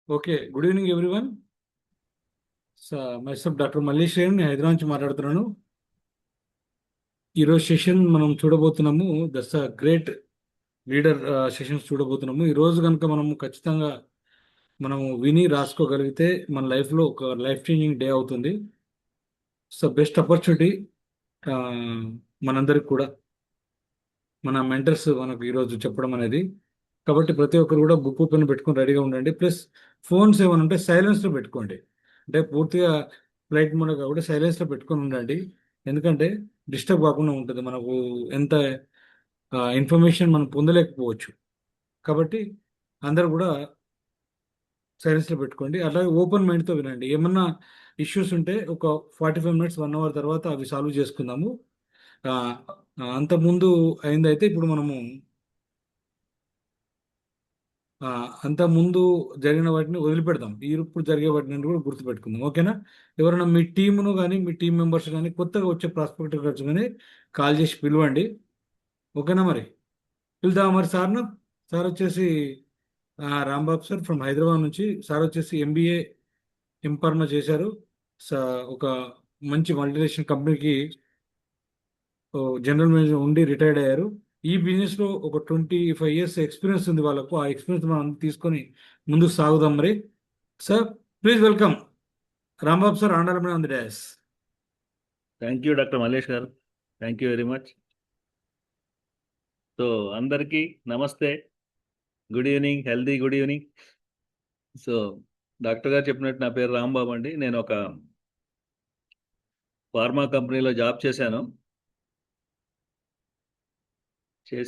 Okay. Good evening everyone. Myself doctor Mallesh Renu, నేను హైదరాబాద్ నుంచి మాట్లాడుతున్నాను. ఈరోజు సెషన్ మనం చూడబోతున్నాము. దట్స్ గ్రేట్ లీడర్ సెషన్స్ చూడబోతున్నాము. ఈరోజు కనుక మనము ఖచ్చితంగా మనము విని రాసుకోగలిగితే మన లైఫ్లో ఒక లైఫ్ చేంజింగ్ డే అవుతుంది. బెస్ట్ ఆపర్చునిటీ మనందరికి కూడా, మన మెంటర్స్ మనకు ఈరోజు చెప్పడం అనేది. కాబట్టి ప్రతి ఒక్కరు కూడా బుక్ పెన్ పెట్టుకొని రెడీగా ఉండండి. ప్లస్ ఫోన్స్ ఏమైనా ఉంటే సైలెన్స్లో పెట్టుకోండి. అంటే పూర్తిగా ఫ్లైట్ మోడ్ కాబట్టి సైలెన్స్లో పెట్టుకొని ఉండండి. ఎందుకంటే డిస్టర్బ్ కాకుండా ఉంటుంది. మనకు ఎంత ఇన్ఫర్మేషన్ మనం పొందలేకపోవచ్చు. కాబట్టి అందరూ కూడా సైలెన్స్లో పెట్టుకోండి. అలాగే ఓపెన్ మైండ్తో వినండి. ఏమన్నా ఇష్యూస్ ఉంటే ఒక 45 మినిట్స్ 1 అవర్ తర్వాత అవి సాల్వ్ చేసుకుందాము. ఆ, అంతకుముందు అయిందైతే ఇప్పుడు మనము ఆ, అంత ముందు జరిగిన వాటిని వదిలిపెడదాం. ఇప్పుడు జరిగే వాటిని కూడా గుర్తుపెట్టుకుందాం. ఓకేనా? ఎవరైనా మీ టీమును కానీ మీ టీం మెంబర్స్ కానీ కొత్తగా వచ్చే ప్రాస్పెక్టివ్ కానీ కాల్ చేసి పిలవండి. ఓకేనా? మరి పిలుద్దామా మరి సార్ను? సార్ వచ్చేసి రాంబాబు సార్ ఫ్రమ్ హైదరాబాద్ నుంచి. సార్ వచ్చేసి ఎంబీఏ ఎంపర్మ చేశారు. ఒక మంచి మల్టీనేషనల్ కంపెనీకి జనరల్ మేనేజర్ ఉండి రిటైర్డ్ అయ్యారు. ఈ బిజినెస్ లో ఒక 25 years ఎక్స్పీరియన్స్ ఉంది వాళ్ళకు. ఆ ఎక్స్పీరియన్స్ మనం తీసుకొని ముందుకు సాగుదాం మరి. Sir, please welcome Rambabu sir, ఆండాలమైన on the dais. Thank you doctor Mallesh garu. Thank you very much. So అందరికీ నమస్తే, good evening, healthy good evening. So doctor garu చెప్పినట్టు నా పేరు రాంబాబు అండి. నేను ఒక ఫార్మా కంపెనీలో జాబ్ చేశాను.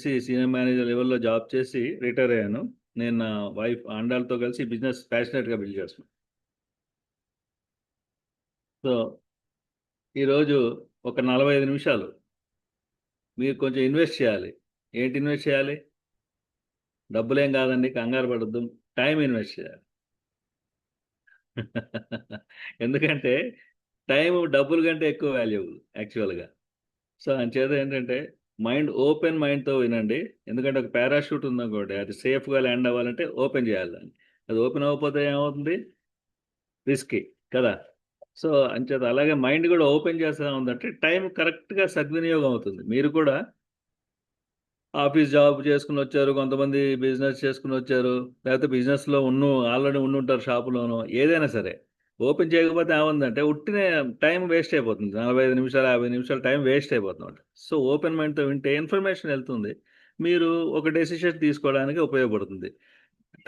సీనియర్ మేనేజర్ లెవెల్లో జాబ్ చేసి రిటైర్ అయ్యాను. నేను నా వైఫ్ ఆండాలతో కలిసి బిజినెస్ ప్యాషనెట్గా బిల్డ్ చేస్తున్నాను. సో ఈరోజు ఒక 45 నిమిషాలు మీరు కొంచెం ఇన్వెస్ట్ చేయాలి. ఏంటి ఇన్వెస్ట్ చేయాలి? డబ్బులేం కాదండి, కంగారు పడద్దు, టైం ఇన్వెస్ట్ చేయాలి. ఎందుకంటే టైం డబ్బుల కంటే ఎక్కువ వాల్యూబుల్ యాక్చువల్గా. సో అంచేత ఏంటంటే ఓపెన్ మైండ్తో వినండి. ఎందుకంటే ఒక పారాషూట్ ఉందనుకోండి, అది సేఫ్గా ల్యాండ్ అవ్వాలంటే ఓపెన్ చేయాలి దాన్ని. అది ఓపెన్ అవ్వకపోతే ఏమవుతుంది? రిస్కీ కదా. సో అంచేత అలాగే మైండ్ కూడా ఓపెన్ చేస్తా ఉందంటే టైం కరెక్ట్గా సద్వినియోగం అవుతుంది. మీరు కూడా ఆఫీస్ జాబ్ చేసుకుని వచ్చారు, కొంతమంది బిజినెస్ చేసుకుని వచ్చారు, లేకపోతే బిజినెస్లో ఆల్రెడీ ఉండుంటారు షాపులోనో, ఏదైనా సరే ఓపెన్ చేయకపోతే ఏముందంటే ఉట్టినే టైం వేస్ట్ అయిపోతుంది. 45 నిమిషాలు 50 నిమిషాలు టైం వేస్ట్ అయిపోతుంది. సో ఓపెన్ మైండ్తో వింటే ఇన్ఫర్మేషన్ వెళ్తుంది, మీరు ఒక డెసిషన్ తీసుకోవడానికి ఉపయోగపడుతుంది.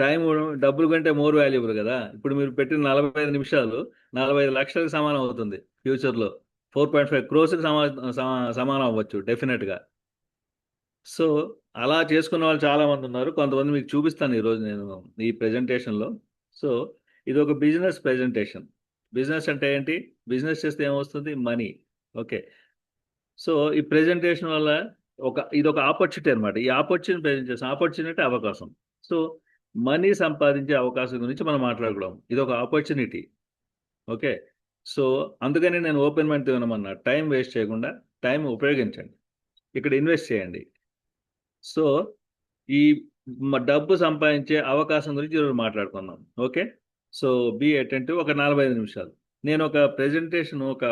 టైం డబ్బుల కంటే మోర్ వాల్యుబుల్ కదా. ఇప్పుడు మీరు పెట్టిన 45 నిమిషాలు 45 లక్షలకు సమానం అవుతుంది ఫ్యూచర్లో. 4.5 crores సమానం అవ్వచ్చు డెఫినెట్గా. సో అలా చేసుకున్న వాళ్ళు చాలామంది ఉన్నారు. కొంతమంది మీకు చూపిస్తాను ఈరోజు నేను ఈ ప్రెజెంటేషన్లో. సో ఇది ఒక బిజినెస్ ప్రెజెంటేషన్. బిజినెస్ అంటే ఏంటి? బిజినెస్ చేస్తే ఏమొస్తుంది? మనీ. ఓకే. సో ఈ ప్రెజెంటేషన్ వల్ల ఇది ఒక ఆపర్చునిటీ అనమాట. ఈ ఆపర్చునిటీ ప్రెజెంట్ చేస్తాం. ఆపర్చునిటీ అవకాశం. సో మనీ సంపాదించే అవకాశం గురించి మనం మాట్లాడుకోవడం, ఇది ఒక ఆపర్చునిటీ. ఓకే. సో అందుకని నేను ఓపెన్ మైండ్తో వినమన్నా. టైం వేస్ట్ చేయకుండా టైం ఉపయోగించండి, ఇక్కడ ఇన్వెస్ట్ చేయండి. సో ఈ డబ్బు సంపాదించే అవకాశం గురించి ఈరోజు మాట్లాడుకుందాం. ఓకే. So be attentive. ఒక 45 నిమిషాలు నేను ఒక ప్రెజెంటేషన్, ఒక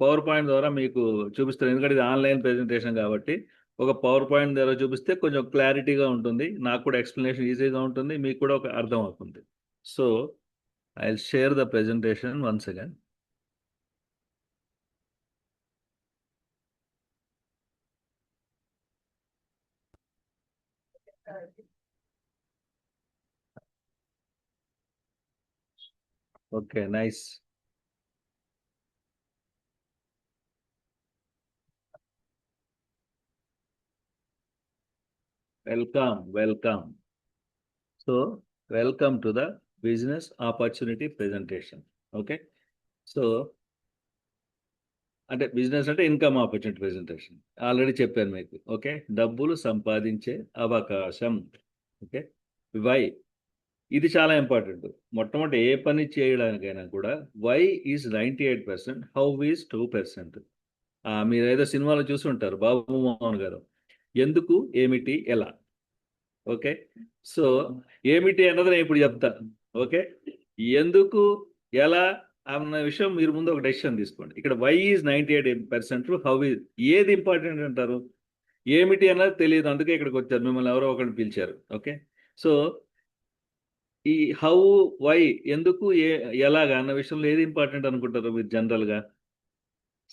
పవర్ పాయింట్ ద్వారా మీకు చూపిస్తాను. ఎందుకంటే ఇది ఆన్లైన్ ప్రెజెంటేషన్ కాబట్టి ఒక పవర్ పాయింట్ ద్వారా చూపిస్తే కొంచెం క్లారిటీగా ఉంటుంది, నాకు కూడా ఎక్స్ప్లెనేషన్ ఈజీగా ఉంటుంది, మీకు కూడా ఒక అర్థం అవుతుంది. So I will share the presentation once again. Okay, nice. Welcome. So welcome to the business opportunity presentation. Okay. So అంటే బిజినెస్ అంటే ఇన్కమ్ ఆపర్చునిటీ ప్రెజెంటేషన్ ఆల్రెడీ చెప్పాను మీకు. ఓకే. డబ్బులు సంపాదించే అవకాశం. ఓకే. వై, ఇది చాలా ఇంపార్టెంట్. మొట్టమొదటి ఏ పని చేయడానికైనా కూడా వై ఈజ్ 98%, హౌ ఈజ్ 2%. మీరు ఏదో సినిమాలో చూసి ఉంటారు బాబు మోహన్ గారు, ఎందుకు, ఏమిటి, ఎలా. ఓకే. సో ఏమిటి అన్నది నేను ఇప్పుడు చెప్తా. ఓకే. ఎందుకు, ఎలా అన్న విషయం మీరు ముందు ఒక డెసిషన్ తీసుకోండి. ఇక్కడ వై ఈజ్ 98%, హౌ ఈజ్, ఏది ఇంపార్టెంట్ అంటారు? ఏమిటి అన్నది తెలియదు, అందుకే ఇక్కడికి వచ్చారు, మిమ్మల్ని ఎవరో ఒకరిని పిలిచారు. ఓకే. సో ఈ హౌ, వై, ఎందుకు, ఎలాగా అన్న విషయంలో ఏది ఇంపార్టెంట్ అనుకుంటారు మీరు జనరల్గా?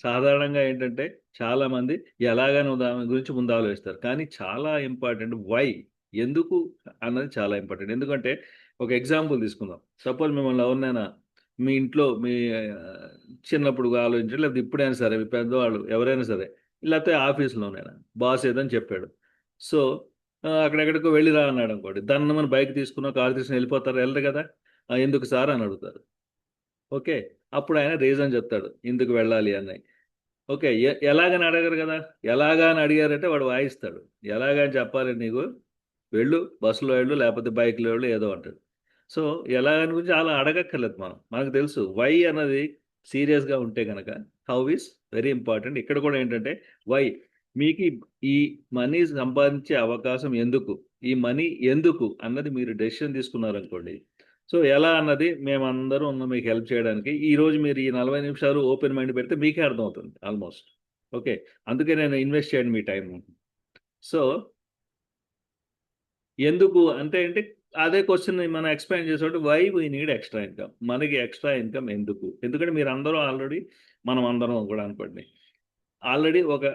సాధారణంగా ఏంటంటే చాలా మంది ఎలాగని దాని గురించి ముందు ఆలోచిస్తారు, కానీ చాలా ఇంపార్టెంట్ వై, ఎందుకు అన్నది చాలా ఇంపార్టెంట్. ఎందుకంటే ఒక ఎగ్జాంపుల్ తీసుకుందాం. సపోజ్ మిమ్మల్ని ఎవరినైనా మీ ఇంట్లో మీ చిన్నప్పుడు ఆలోచించండి, లేకపోతే ఇప్పుడైనా సరే మీ పెద్దవాళ్ళు ఎవరైనా సరే, లేకపోతే ఆఫీస్లోనైనా బాస్ ఏదని చెప్పాడు. సో అక్కడెక్కడికో వెళ్ళి రా అన్నాడు అనుకోండి, దాన్ని మనం బైక్ తీసుకున్నా కారు తీసుకుని వెళ్ళిపోతారు, వెళ్ళరు కదా. ఎందుకు సార్ అని అడుగుతారు. ఓకే. అప్పుడు ఆయన రీజన్ చెప్తాడు ఎందుకు వెళ్ళాలి అని. ఓకే. ఎలాగని అడగరు కదా. ఎలాగా అని అడిగారంటే వాడు వాయిస్తాడు. ఎలాగని చెప్పాలి నీకు, వెళ్ళు, బస్సులో వెళ్ళు, లేకపోతే బైక్లో వెళ్ళు, ఏదో అంటాడు. సో ఎలాగని గురించి అలా అడగక్కర్లేదు మనం, మనకు తెలుసు. వై అన్నది సీరియస్గా ఉంటే కనుక హౌ ఈస్ వెరీ ఇంపార్టెంట్. ఇక్కడ కూడా ఏంటంటే వై, మీకు ఈ మనీ సంపాదించే అవకాశం ఎందుకు, ఈ మనీ ఎందుకు అన్నది మీరు డెసిషన్ తీసుకున్నారనుకోండి. సో ఎలా అన్నది మేమందరం ఉన్నాం మీకు హెల్ప్ చేయడానికి. ఈరోజు మీరు ఈ 40 నిమిషాలు ఓపెన్ మైండ్ పెడితే మీకే అర్థమవుతుంది ఆల్మోస్ట్. ఓకే. అందుకే నేను ఇన్వెస్ట్ చేయండి మీ టైం. సో ఎందుకు అంటే ఏంటి, అదే క్వశ్చన్ మనం ఎక్స్ప్లెయిన్ చేసేటప్పుడు why we need extra income. మనకి ఎక్స్ట్రా ఇన్కమ్ ఎందుకు? ఎందుకంటే మీరు అందరూ ఆల్రెడీ, మనం అందరం కూడా అనుకోండి, ఆల్రెడీ ఒక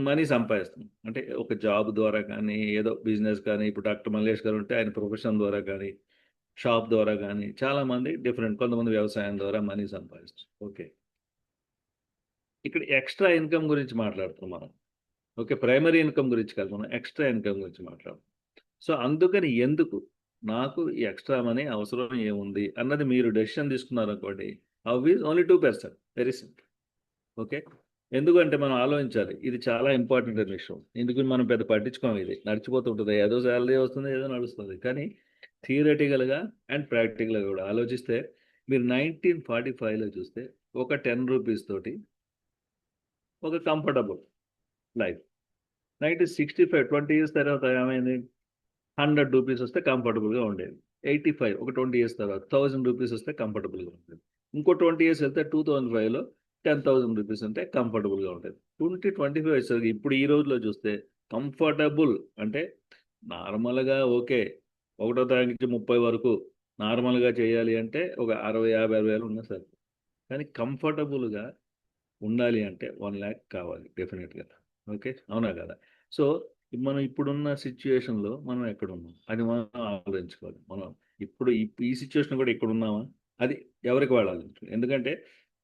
మనీ సంపాదిస్తున్నాం. అంటే ఒక జాబ్ ద్వారా కానీ, ఏదో బిజినెస్ కానీ, ఇప్పుడు డాక్టర్ మల్లేష్ గారు ఉంటే ఆయన ప్రొఫెషన్ ద్వారా కానీ, షాప్ ద్వారా కానీ, చాలామంది డిఫరెంట్, కొంతమంది వ్యవసాయం ద్వారా మనీ సంపాదిస్తారు. ఓకే. ఇక్కడ ఎక్స్ట్రా ఇన్కమ్ గురించి మాట్లాడుతున్నాం మనం. ఓకే. ప్రైమరీ ఇన్కమ్ గురించి కాదు, మనం ఎక్స్ట్రా ఇన్కమ్ గురించి మాట్లాడుతున్నాం. సో అందుకని ఎందుకు నాకు ఈ ఎక్స్ట్రా మనీ అవసరం ఏముంది అన్నది మీరు డెసిషన్ తీసుకున్నారనుకోండి, how is only 2%, very simple. Okay. ఎందుకంటే మనం ఆలోచించాలి, ఇది చాలా ఇంపార్టెంట్ అనే విషయం. ఎందుకు మనం పెద్ద పట్టించుకోం, ఇది నడిచిపోతుంటుంది, ఏదో శాలరీ వస్తుంది, ఏదో నడుస్తుంది. కానీ థియరటికల్గా అండ్ ప్రాక్టికల్గా కూడా ఆలోచిస్తే, మీరు 1945లో చూస్తే ఒక 10 రూపీస్ తోటి ఒక కంఫర్టబుల్ లైఫ్. 1965, 20 ఇయర్స్ తర్వాత ఏమైంది, 100 రూపీస్ వస్తే కంఫర్టబుల్గా ఉండేది. 85, ఒక 20 ఇయర్స్ తర్వాత 1000 రూపీస్ వస్తే కంఫర్టబుల్గా ఉండేది. ఇంకో 20 ఇయర్స్ వెళ్తే 2005లో 10,000 రూపీస్ ఉంటే కంఫర్టబుల్గా ఉంటుంది. 2025 వచ్చేసరికి ఇప్పుడు ఈ రోజులో చూస్తే కంఫర్టబుల్ అంటే నార్మల్గా ఓకే, ఒకటో తారీఖు నుంచి 30 వరకు నార్మల్గా చేయాలి అంటే ఒక 60, 50, 60 వేలు ఉన్నా సరే. కానీ కంఫర్టబుల్గా ఉండాలి అంటే 1,00,000 కావాలి డెఫినెట్గా. ఓకే. అవునా కదా. సో మనం ఇప్పుడున్న సిచ్యుయేషన్లో మనం ఎక్కడున్నాం అది మనం ఆలోచించుకోవాలి. మనం ఇప్పుడు ఈ సిచ్యువేషన్ కూడా ఇక్కడ ఉన్నామా, అది ఎవరికి వాళ్ళు ఆలోచించుకోవాలి. ఎందుకంటే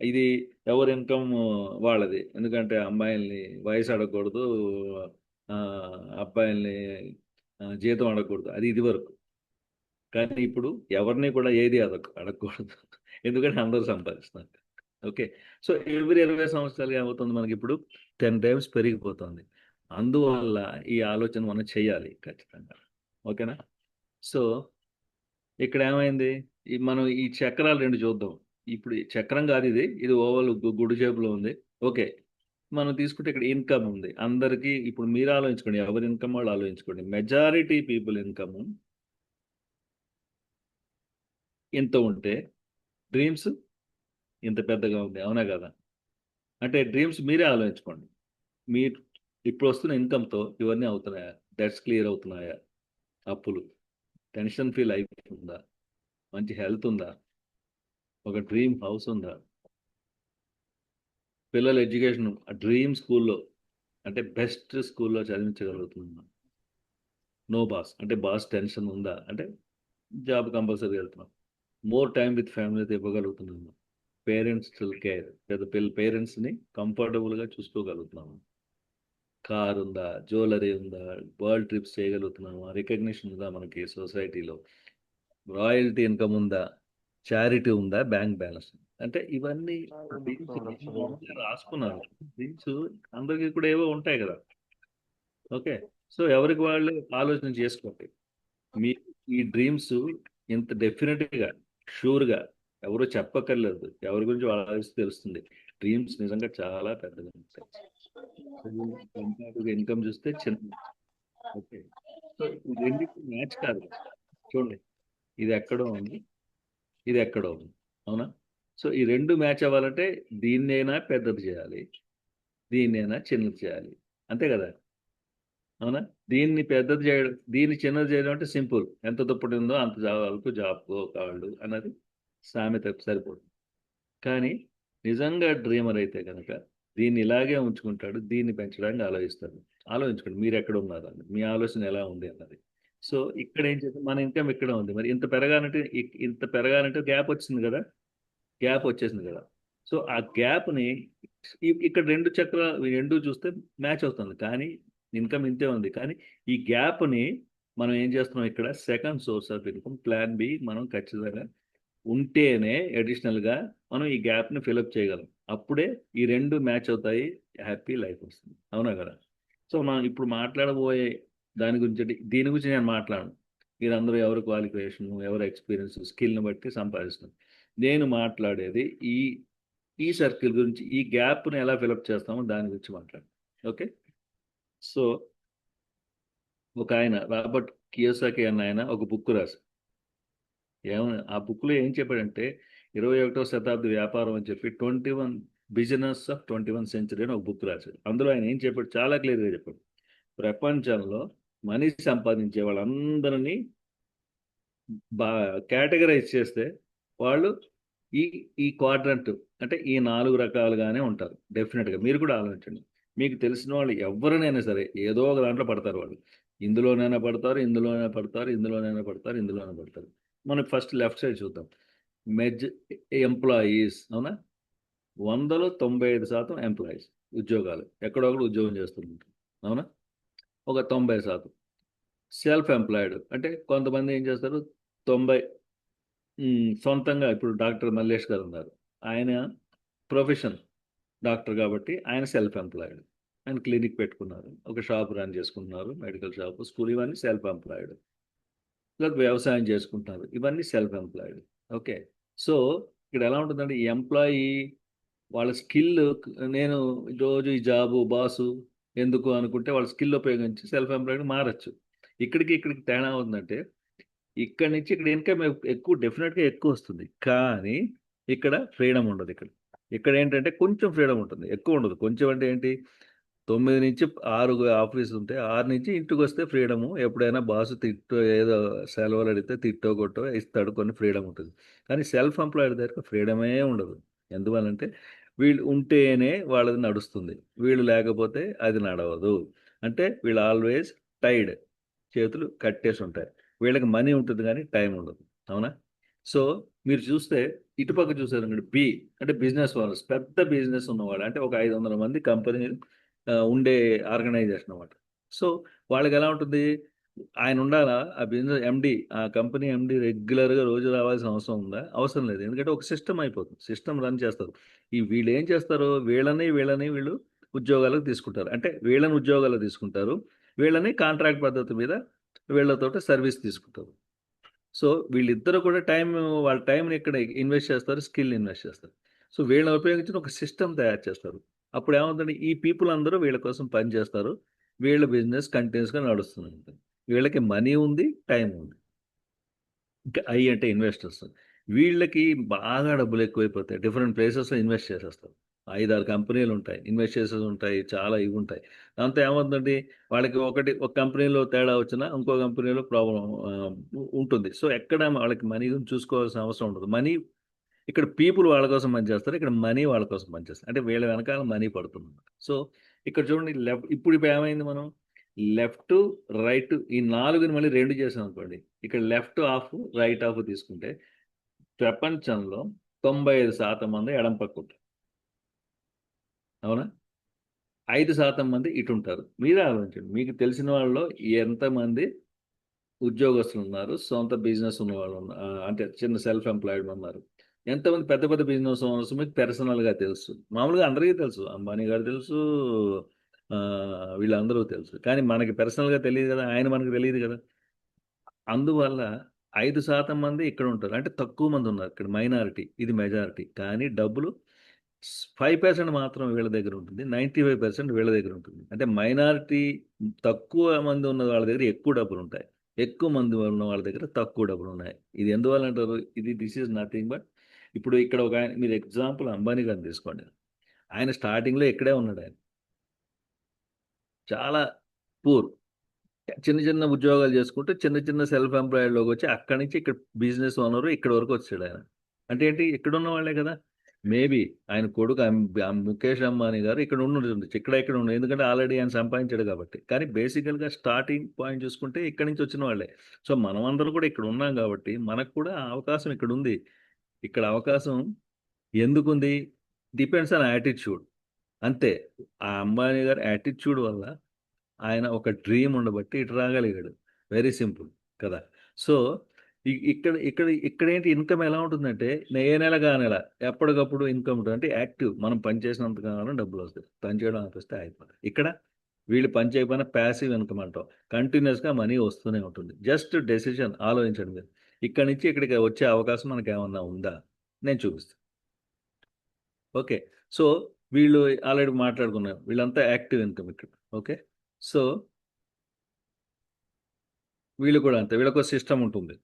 ఇది ఎవరి ఇన్కమ్ వాళ్ళది. ఎందుకంటే అమ్మాయిల్ని వయసు అడగకూడదు, ఆ, అబ్బాయిల్ని జీతం అడగకూడదు, అది ఇది వరకు. కానీ ఇప్పుడు ఎవరిని కూడా ఏది అడగకూడదు. ఎందుకంటే అందరూ సంపాదిస్తున్నారు. ఓకే. సో ఎవ్రీ 20 సంవత్సరాలు ఏమవుతుంది మనకి ఇప్పుడు 10 టైమ్స్ పెరిగిపోతుంది. అందువల్ల ఈ ఆలోచన మనం చేయాలి ఖచ్చితంగా. ఓకేనా. సో ఇక్కడ ఏమైంది, మనం ఈ చక్రాలు రెండు చూద్దాం. ఇప్పుడు ఈ చక్రం కాదు, ఇది ఇది ఓవల్ గుడి షేప్లో ఉంది. ఓకే. మనం తీసుకుంటే ఇక్కడ ఇన్కమ్ ఉంది అందరికీ. ఇప్పుడు మీరు ఆలోచించుకోండి, ఎవరి ఇన్కమ్ వాళ్ళు ఆలోచించుకోండి. మెజారిటీ పీపుల్ ఇన్కమ్ ఇంత ఉంటే డ్రీమ్స్ ఇంత పెద్దగా ఉంది, అవునా కదా. అంటే డ్రీమ్స్ మీరే ఆలోచించుకోండి. మీరు ఇప్పుడు వస్తున్న ఇన్కమ్తో ఇవన్నీ అవుతున్నాయా, డెట్స్ క్లియర్ అవుతున్నాయా, అప్పులు, టెన్షన్ ఫ్రీ లైఫ్ ఉందా, మంచి హెల్త్ ఉందా, ఒక డ్రీమ్ హౌస్ ఉందా, పిల్లల ఎడ్యుకేషన్ డ్రీమ్ స్కూల్లో అంటే బెస్ట్ స్కూల్లో చదివించగలుగుతున్నాం. నో బాస్ అంటే బాస్ టెన్షన్ ఉందా, అంటే జాబ్ కంపల్సరీ వెళ్తున్నాం. మోర్ టైం విత్ ఫ్యామిలీతో ఇవ్వగలుగుతున్నాము. పేరెంట్స్ కేర్, పెద్ద పేరెంట్స్ని కంఫర్టబుల్గా చూసుకోగలుగుతున్నాము. కార్ ఉందా, జ్యువెలరీ ఉందా, వరల్డ్ ట్రిప్స్ చేయగలుగుతున్నామా, రికగ్నిషన్ ఉందా మనకి సొసైటీలో, రాయల్టీ ఇన్కమ్ ఉందా, చారిటీ ఉందా, బ్యాంక్ బ్యాలెన్స్. అంటే ఇవన్నీ రాసుకున్నాను. డ్రీమ్స్ అందరికీ కూడా ఏవో ఉంటాయి కదా. ఓకే. సో ఎవరికి వాళ్ళు ఆలోచన చేసుకోండి. మీ ఈ డ్రీమ్స్ ఇంత డెఫినెట్గా, షూర్గా ఎవరు చెప్పక్కర్లేదు, ఎవరి గురించి వాళ్ళు ఆలోచిస్తే తెలుస్తుంది. డ్రీమ్స్ నిజంగా చాలా పెద్దగా ఉంటాయి. ఇన్కమ్ చూస్తే చిన్న. ఓకే. సో ఈ రెండింటి మ్యాచ్ కాదు. చూడండి, ఇది ఎక్కడో ఉంది, ఇది ఎక్కడో ఉంది. అవునా? సో ఈ రెండు మ్యాచ్ అవ్వాలంటే దీన్నైనా పెద్దది చేయాలి, దీన్నైనా చిన్నది చేయాలి. అంతే కదా? అవునా? దీన్ని పెద్దది చేయడం, దీన్ని చిన్నది చేయడం అంటే సింపుల్. ఎంత దుప్పటి ఉందో అంత వరకు జాబ్ కావాలి అన్నది సామెత సరిపోతుంది. కానీ నిజంగా డ్రీమర్ అయితే కనుక దీన్ని ఇలాగే ఉంచుకుంటాడు, దీన్ని పెంచడానికి ఆలోచిస్తాడు. ఆలోచించుకోండి మీరు ఎక్కడ ఉన్నారు అన్నది, మీ ఆలోచన ఎలా ఉంది అన్నది. సో ఇక్కడ ఏం చేద్దాం, మన ఇన్కమ్ ఇక్కడ ఉంది, మరి ఇంత పెరగాలంటే గ్యాప్ వచ్చింది కదా, గ్యాప్ వచ్చేసింది కదా. సో ఆ గ్యాప్ని ఇక్కడ రెండు చక్రాలు రెండు చూస్తే మ్యాచ్ అవుతుంది, కానీ ఇన్కమ్ ఇంతే ఉంది. కానీ ఈ గ్యాప్ని మనం ఏం చేస్తున్నాం, ఇక్కడ second source of income plan B మనం ఖచ్చితంగా ఉంటేనే అడిషనల్గా మనం ఈ గ్యాప్ని ఫిలప్ చేయగలం. అప్పుడే ఈ రెండు మ్యాచ్ అవుతాయి, హ్యాపీ లైఫ్ వస్తుంది. అవునా కదా? సో మనం ఇప్పుడు మాట్లాడబోయే దాని గురించి, దీని గురించి నేను మాట్లాడను. మీరందరూ ఎవరి క్వాలిఫికేషన్, ఎవరి ఎక్స్పీరియన్స్, స్కిల్ని బట్టి సంపాదిస్తున్నారు. నేను మాట్లాడేది ఈ ఈ సర్కిల్ గురించి, ఈ గ్యాప్ని ఎలా ఫిలప్ చేస్తామో దాని గురించి మాట్లాడు. ఓకే? సో ఒక ఆయన రాబర్ట్ కియోసాకి అన్న ఆయన ఒక బుక్ రాశారు. ఏమని ఆ బుక్లో ఏం చెప్పాడంటే 21వ శతాబ్ది వ్యాపారం అని చెప్పి 21 బిజినెస్ ఆఫ్ 21 సెంచరీ అని ఒక బుక్ రాశాడు. అందులో ఆయన ఏం చెప్పాడు, చాలా క్లియర్గా చెప్పాడు. ప్రపంచంలో మనీ సంపాదించే వాళ్ళందరినీ బా కేటగరైజ్ చేస్తే వాళ్ళు ఈ ఈ క్వాడ్రంట్ అంటే ఈ 4 రకాలుగానే ఉంటారు. డెఫినెట్గా మీరు కూడా ఆలోచించండి. మీకు తెలిసిన వాళ్ళు ఎవరినైనా సరే ఏదో ఒక దాంట్లో పడతారు వాళ్ళు. ఇందులోనైనా పడతారు, ఇందులోనైనా పడతారు, ఇందులోనైనా పడతారు, ఇందులోనైనా పడతారు. మనం ఫస్ట్ లెఫ్ట్ సైడ్ చూద్దాం. మెజ్ ఎంప్లాయీస్, అవునా? 100లో 95% ఎంప్లాయీస్, ఉద్యోగాలు, ఎక్కడో ఒకడు ఉద్యోగం చేస్తుంటారు. అవునా? ఒక 90% సెల్ఫ్ ఎంప్లాయిడ్, అంటే కొంతమంది ఏం చేస్తారు, 90 సొంతంగా. ఇప్పుడు డాక్టర్ మల్లేష్ గారు ఉన్నారు, ఆయన ప్రొఫెషన్ డాక్టర్ కాబట్టి ఆయన సెల్ఫ్ ఎంప్లాయిడ్. ఆయన క్లినిక్ పెట్టుకున్నారు, ఒక షాప్ రన్ చేసుకుంటున్నారు, మెడికల్ షాప్, స్కూల్, ఇవన్నీ సెల్ఫ్ ఎంప్లాయిడ్. లేదా వ్యవసాయం చేసుకుంటున్నారు, ఇవన్నీ సెల్ఫ్ ఎంప్లాయిడ్. ఓకే? సో ఇక్కడ ఎలా ఉంటుందంటే ఈ ఎంప్లాయీ వాళ్ళ స్కిల్, నేను రోజు ఈ జాబు బాసు ఎందుకు అనుకుంటే వాళ్ళ స్కిల్ ఉపయోగించి సెల్ఫ్ ఎంప్లాయిడ్ మారచ్చు. ఇక్కడికి తేడా ఉందంటే ఇక్కడి నుంచి ఇక్కడ ఇన్కమ్ ఎక్కువ, డెఫినెట్గా ఎక్కువ వస్తుంది, కానీ ఇక్కడ ఫ్రీడమ్ ఉండదు. ఇక్కడ ఇక్కడ ఏంటంటే కొంచెం ఫ్రీడమ్ ఉంటుంది, ఎక్కువ ఉండదు. కొంచెం అంటే ఏంటి, 9 నుంచి 6 ఆఫీస్ ఉంటే 6 నుంచి ఇంటికి వస్తే ఫ్రీడము. ఎప్పుడైనా బాసు తిట్టో ఏదో సెలవులు అడిగితే తిట్టో కొట్టో ఇస్తాడు, కొన్ని ఫ్రీడమ్ ఉంటుంది. కానీ సెల్ఫ్ ఎంప్లాయిడ్ దగ్గర ఫ్రీడమే ఉండదు. ఎందువల్లంటే వీళ్ళు ఉంటేనే వాళ్ళది నడుస్తుంది, వీళ్ళు లేకపోతే అది నడవదు. అంటే వీళ్ళు ఆల్వేస్ టైడ్, చేతులు కట్టేసి ఉంటాయి. వీళ్ళకి మనీ ఉంటుంది కానీ టైం ఉండదు. అవునా? సో మీరు చూస్తే ఇటుపక్క చూసారు, బి అంటే బిజినెస్ ఓనర్స్, పెద్ద బిజినెస్ ఉన్నవాడు, అంటే ఒక 500 మంది కంపెనీలు ఉండే ఆర్గనైజేషన్ అన్నమాట. సో వాళ్ళకి ఎలా ఉంటుంది, ఆయన ఉండాలా, ఆ బిజినెస్ ఎండి, ఆ కంపెనీ ఎండి రెగ్యులర్గా రోజు రావాల్సిన అవసరం ఉందా? అవసరం లేదు. ఎందుకంటే ఒక సిస్టమ్ అయిపోతుంది, సిస్టమ్ రన్ చేస్తారు. వీళ్ళు ఏం చేస్తారు, వీళ్ళు ఉద్యోగాలకు తీసుకుంటారు, అంటే వీళ్ళని ఉద్యోగాలకు తీసుకుంటారు, వీళ్ళని కాంట్రాక్ట్ పద్ధతి మీద వీళ్ళతోటి సర్వీస్ తీసుకుంటారు. సో వీళ్ళిద్దరూ కూడా వాళ్ళ టైంని ఇక్కడ ఇన్వెస్ట్ చేస్తారు, స్కిల్ ఇన్వెస్ట్ చేస్తారు. సో వీళ్ళని ఉపయోగించిన ఒక సిస్టమ్ తయారు చేస్తారు. అప్పుడు ఏమవుతుంది, ఈ పీపుల్ అందరూ వీళ్ళ కోసం పని చేస్తారు, వీళ్ళ బిజినెస్ కంటిన్యూస్గా నడుస్తుంది. వీళ్ళకి మనీ ఉంది, టైం ఉంది. ఇంకా ఐ అంటే ఇన్వెస్టర్స్, వీళ్ళకి బాగా డబ్బులు ఎక్కువైపోతాయి, డిఫరెంట్ ప్లేసెస్లో ఇన్వెస్ట్ చేసేస్తారు. 5-6 కంపెనీలు ఉంటాయి, ఇన్వెస్ట్ చేసేది ఉంటాయి, చాలా ఇవి ఉంటాయి. దాంతో ఏమవుతుందండి, వాళ్ళకి ఒక కంపెనీలో తేడా వచ్చినా ఇంకో కంపెనీలో ప్రాబ్లం ఉంటుంది. సో ఎక్కడ వాళ్ళకి మనీ గురించి చూసుకోవాల్సిన అవసరం ఉండదు. మనీ ఇక్కడ పీపుల్ వాళ్ళ కోసం పనిచేస్తారు, ఇక్కడ మనీ వాళ్ళ కోసం పనిచేస్తారు, అంటే వీళ్ళ వెనకాల మనీ పడుతుంది. సో ఇక్కడ చూడండి, ఇప్పుడు ఏమైంది, మనం లెఫ్ట్ రైట్ ఈ 4ని మళ్ళీ 2 చేసాం అనుకోండి, ఇక్కడ లెఫ్ట్ హాఫ్ రైట్ హాఫ్ తీసుకుంటే ప్రపంచంలో 95% మంది ఎడం పక్క ఉంటారు. అవునా? 5% మంది ఇటు ఉంటారు. మీరే ఆలోచించండి, మీకు తెలిసిన వాళ్ళలో ఎంతమంది ఉద్యోగస్తులు ఉన్నారు, సొంత బిజినెస్ ఉన్న వాళ్ళు అంటే చిన్న సెల్ఫ్ ఎంప్లాయిడ్ ఉన్నారు, ఎంతమంది పెద్ద పెద్ద బిజినెస్ ఓనర్స్ మీకు పర్సనల్గా తెలుసు. మామూలుగా అందరికీ తెలుసు, అంబానీ గారు తెలుసు, ఆ, వీళ్ళందరూ తెలుసు, కానీ మనకి పర్సనల్గా తెలియదు కదా, ఆయన మనకు తెలియదు కదా. అందువల్ల 5% మంది ఇక్కడ ఉంటారు, అంటే తక్కువ మంది ఉన్నారు. ఇక్కడ మైనారిటీ, ఇది మెజారిటీ, కానీ డబ్బులు 5% మాత్రం వీళ్ళ దగ్గర ఉంటుంది. 95% వీళ్ళ దగ్గర ఉంటుంది. అంటే మైనారిటీ తక్కువ మంది ఉన్న వాళ్ళ దగ్గర ఎక్కువ డబ్బులుంటాయి. ఎక్కువ మంది ఉన్న వాళ్ళ దగ్గర తక్కువ డబ్బులున్నాయి. ఇది ఎందువల్ల అంటారు? దిస్ ఈజ్ నథింగ్ బట్ ఇప్పుడు ఇక్కడ ఒక ఆయన మీరు ఎగ్జాంపుల్ అంబానీ గారిని తీసుకోండి. ఆయన స్టార్టింగ్‌లో ఇక్కడే ఉన్నాడాయన. చాలా పూర్. చిన్న చిన్న ఉద్యోగాలు చేసుకుంటూ చిన్న చిన్న సెల్ఫ్ ఎంప్లాయిడ్‌లోకి వచ్చి అక్కడి నుంచి ఇక్కడ బిజినెస్ ఓనరు ఇక్కడి వరకు వచ్చాడాయన. అంటే ఏంటి? ఇక్కడున్న వాళ్ళే కదా! మేబీ ఆయన కొడుకు ముఖేష్ అంబానీ గారు ఇక్కడ ఉండుండొచ్చు. ఇక్కడ ఎందుకంటే ఆల్రెడీ ఆయన సంపాదించాడు కాబట్టి. కానీ బేసికల్‌గా స్టార్టింగ్ పాయింట్ చూసుకుంటే ఇక్కడి నుంచి వచ్చిన వాళ్ళే. సో, మనమందరం కూడా ఇక్కడ ఉన్నాం కాబట్టి మనకు కూడా ఆ అవకాశం ఇక్కడుంది. ఇక్కడ అవకాశం ఎందుకుంది? Depends on attitude. అంతే. ఆ అంబానీ గారి యాటిట్యూడ్ వల్ల ఆయన ఒక డ్రీమ్ ఉండబట్టి ఇటు రాగలిగాడు. వెరీ సింపుల్ కదా! సో, ఇక్కడేంటి ఇన్‌కమ్ ఎలా ఉంటుందంటే, ఏ నెలకి ఆ నెల ఎప్పటికప్పుడు ఇన్‌కమ్ ఉంటుంది. అంటే యాక్టివ్. మనం పని చేసినంత కాలం డబ్బులొస్తాయి. పని చేయడం ఆపేస్తే అయిపోతాయి. ఇక్కడ వీళ్ళు పని చేయకపోయినా పాసివ్ ఇన్‌కమ్ అంటాం. కంటిన్యూయస్‌గా మనీ వస్తూనే ఉంటుంది. జస్ట్ డెసిషన్ ఆలోచించండి మీరు. ఇక్కడి నుంచి ఇక్కడికి వచ్చే అవకాశం మనకేమన్నా ఉందా? నేను చూపిస్తా. ఓకే. సో, వీళ్ళు ఆల్రెడీ మాట్లాడుకున్నాం. వీళ్ళంతా యాక్టివ్ ఇన్‌కమ్ ఇక్కడ. ఓకే. సో, వీళ్ళు కూడా అంతే. వీళ్ళకో సిస్టమ్ ఉంటుంది.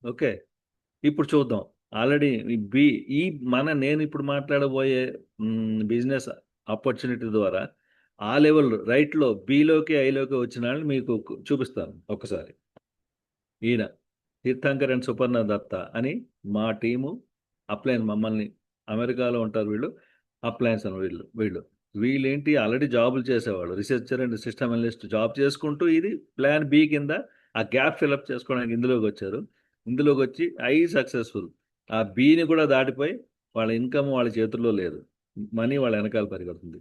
ఓకే. ఇప్పుడు చూద్దాం. ఆల్రెడీ ఈ బి ఈ నేనిప్పుడు మాట్లాడబోయే బిజినెస్ ఆపర్చునిటీ ద్వారా ఆ లెవెల్ రైట్‌లో బిలోకి, ఐలోకి వచ్చిన వాళ్ళని మీకు చూపిస్తాను ఒక్కసారి. ఈయన తీర్థంకర్ అండ్ సుపర్ణ దత్త అని మా టీము మమ్మల్ని అమెరికాలో ఉంటారు వీళ్ళు. అప్లయన్స్ అని వీళ్ళు. వీళ్ళేంటి ఆల్రెడీ జాబులు చేసేవాళ్ళు. Researcher and system analyst job చేసుకుంటూ ఇది ప్లాన్ బి కింద ఆ గ్యాప్ ఫిలప్ చేసుకోవడానికి ఇందులోకొచ్చారు. ఇందులోకొచ్చి సక్సెస్‌ఫుల్. ఆ బిని కూడా దాటిపోయి వాళ్ళ ఇన్‌కమ్ వాళ్ళ చేతుల్లో లేదు. మనీ వాళ్ళ వెనకాల పరిగెడుతుంది.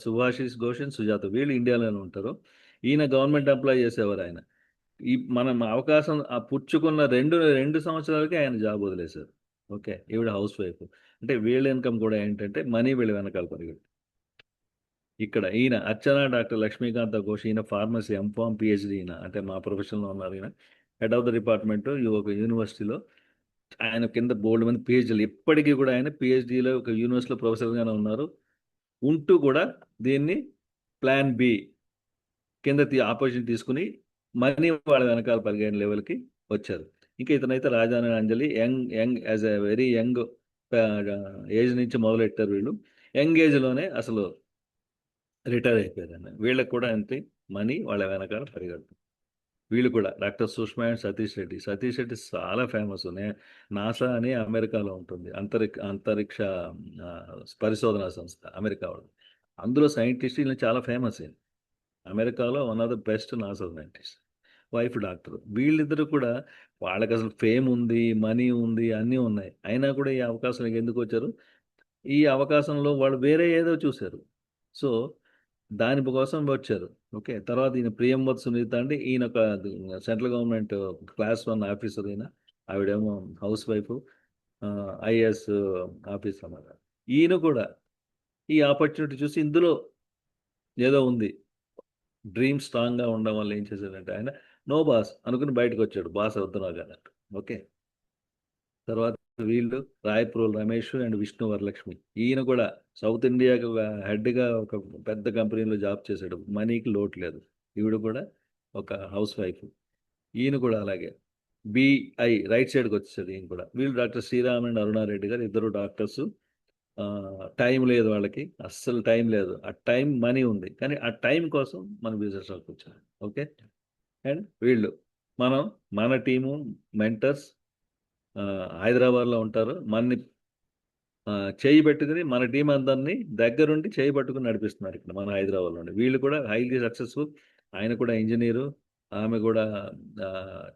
సుభాషిష్ ఘోష్, సుజాత వీళ్ళు ఇండియాలోనే ఉంటారు. ఈయన గవర్నమెంట్ ఎంప్లాయ్ చేసేవారాయన. మనం అవకాశం పుచ్చుకున్న 2 సంవత్సరాలకే ఆయన జాబ్ వదిలేశారు. ఓకే. ఈవిడ హౌస్ వైఫ్. అంటే వీళ్ళ ఇన్‌కమ్ కూడా ఏంటంటే మనీ వీళ్ళ వెనకాల పరిగెడుతుంది. ఇక్కడ ఈయన అర్చన డాక్టర్ లక్ష్మీకాంత ఘోష్ ఈయన ఫార్మసీ ఎంఫార్మ్ పీహెచ్‌డీ ఈయన. అంటే మా ప్రొఫెషన్‌లో ఉన్నారు ఈయన. హెడ్ ఆఫ్ ద డిపార్ట్మెంట్ ఒక యూనివర్సిటీలో. ఆయన కింద బోలెడుమంది పీహెచ్‌డీలు ఇప్పటికి కూడా ఆయన పీహెచ్‌డీలో ఒక యూనివర్సిటీలో ప్రొఫెసర్‌గానే ఉన్నారు. ఉంటూ కూడా దీన్ని ప్లాన్ బి కింద ఆపర్చునిటీ తీసుకొని మనీ వాళ్ళ వెనకాల పరిగెడిన లెవెల్‌కి వచ్చారు. ఇంకా ఇతనైతే రాజాని Anjali young as a very young age నుంచి మొదలెట్టారు వీళ్ళు. యంగ్ ఏజ్‌లోనే అసలు రిటైర్ అయిపోయారండి. వీళ్ళకి కూడా అంతే మనీ వాళ్ళ వెనకాల పరిగెడుతుంది. వీళ్ళు కూడా డాక్టర్ సుష్మా అండ్ సతీష్ రెడ్డి. సతీష్ రెడ్డి చాలా ఫేమస్. నాసా అని అమెరికాలో ఉంటుంది. అంతరిక్ష పరిశోధనా సంస్థ అమెరికా వాళ్ళది. అందులో సైంటిస్ట్ ఈయన చాలా ఫేమస్ ఈయన. అమెరికాలో one of the best NASA scientist. Wife doctor. వీళ్ళిద్దరూ కూడా వాళ్ళకసలు ఫేమ్ ఉంది, మనీ ఉంది, అన్నీ ఉన్నాయి. అయినా కూడా ఈ అవకాశంలోకి ఎందుకొచ్చారు? ఈ అవకాశంలో వాళ్ళు వేరే ఏదో చూసారు. సో, దాని కోసం వచ్చారు. ఓకే. తర్వాత ఈయన ప్రియంవద్ సునీత అంటే ఈయన ఒక సెంట్రల్ గవర్నమెంట్ క్లాస్ 1 ఆఫీసర్ ఈయన. ఆవిడేమో హౌస్ వైఫ్. ఐఏఎస్ ఆఫీసర్ అన్నమాట. ఈయన కూడా ఈ ఆపర్చునిటీ చూసి ఇందులో ఏదో ఉంది. డ్రీమ్ స్ట్రాంగ్‌గా ఉండడం వల్ల ఏం చేశాడంటే ఆయన నో బాస్ అనుకుని బయటకొచ్చాడు. బాస్ వద్దు నాకన్నట్టు. ఓకే. తర్వాత వీళ్ళు రాయప్రోలు రమేష్ అండ్ విష్ణు వరలక్ష్మి. ఈయన కూడా సౌత్ ఇండియాకి ఒక హెడ్‌గా ఒక పెద్ద కంపెనీలో జాబ్ చేశాడు. మనీకి లోటు లేదు. ఈవిడ కూడా ఒక హౌస్ వైఫ్. ఈయన కూడా అలాగే. బిఐ రైట్ సైడ్‌కొచ్చేసాడు ఈయన కూడా. వీళ్ళు డాక్టర్ శ్రీరామ్ అండ్ అరుణారెడ్డి గారు ఇద్దరు డాక్టర్సు. టైం లేదు వాళ్ళకి. అస్సలు టైం లేదు. ఆ టైం మనీ ఉంది. కానీ ఆ టైం కోసం మన బిజినెస్‌లోకి వచ్చారు. ఓకే. అండ్ వీళ్ళు మనం మన టీము మెంటర్స్ హైదరాబాద్‌లో ఉంటారు. చేయి పెట్టుకొని మన టీమ్ అందరిని దగ్గరుండి చేయి పట్టుకొని నడిపిస్తున్నారు ఇక్కడ మన హైదరాబాద్‌లోనే. వీళ్ళు కూడా హైలీ సక్సెస్‌ఫుల్. ఆయన కూడా ఇంజినీరు. ఆమె కూడా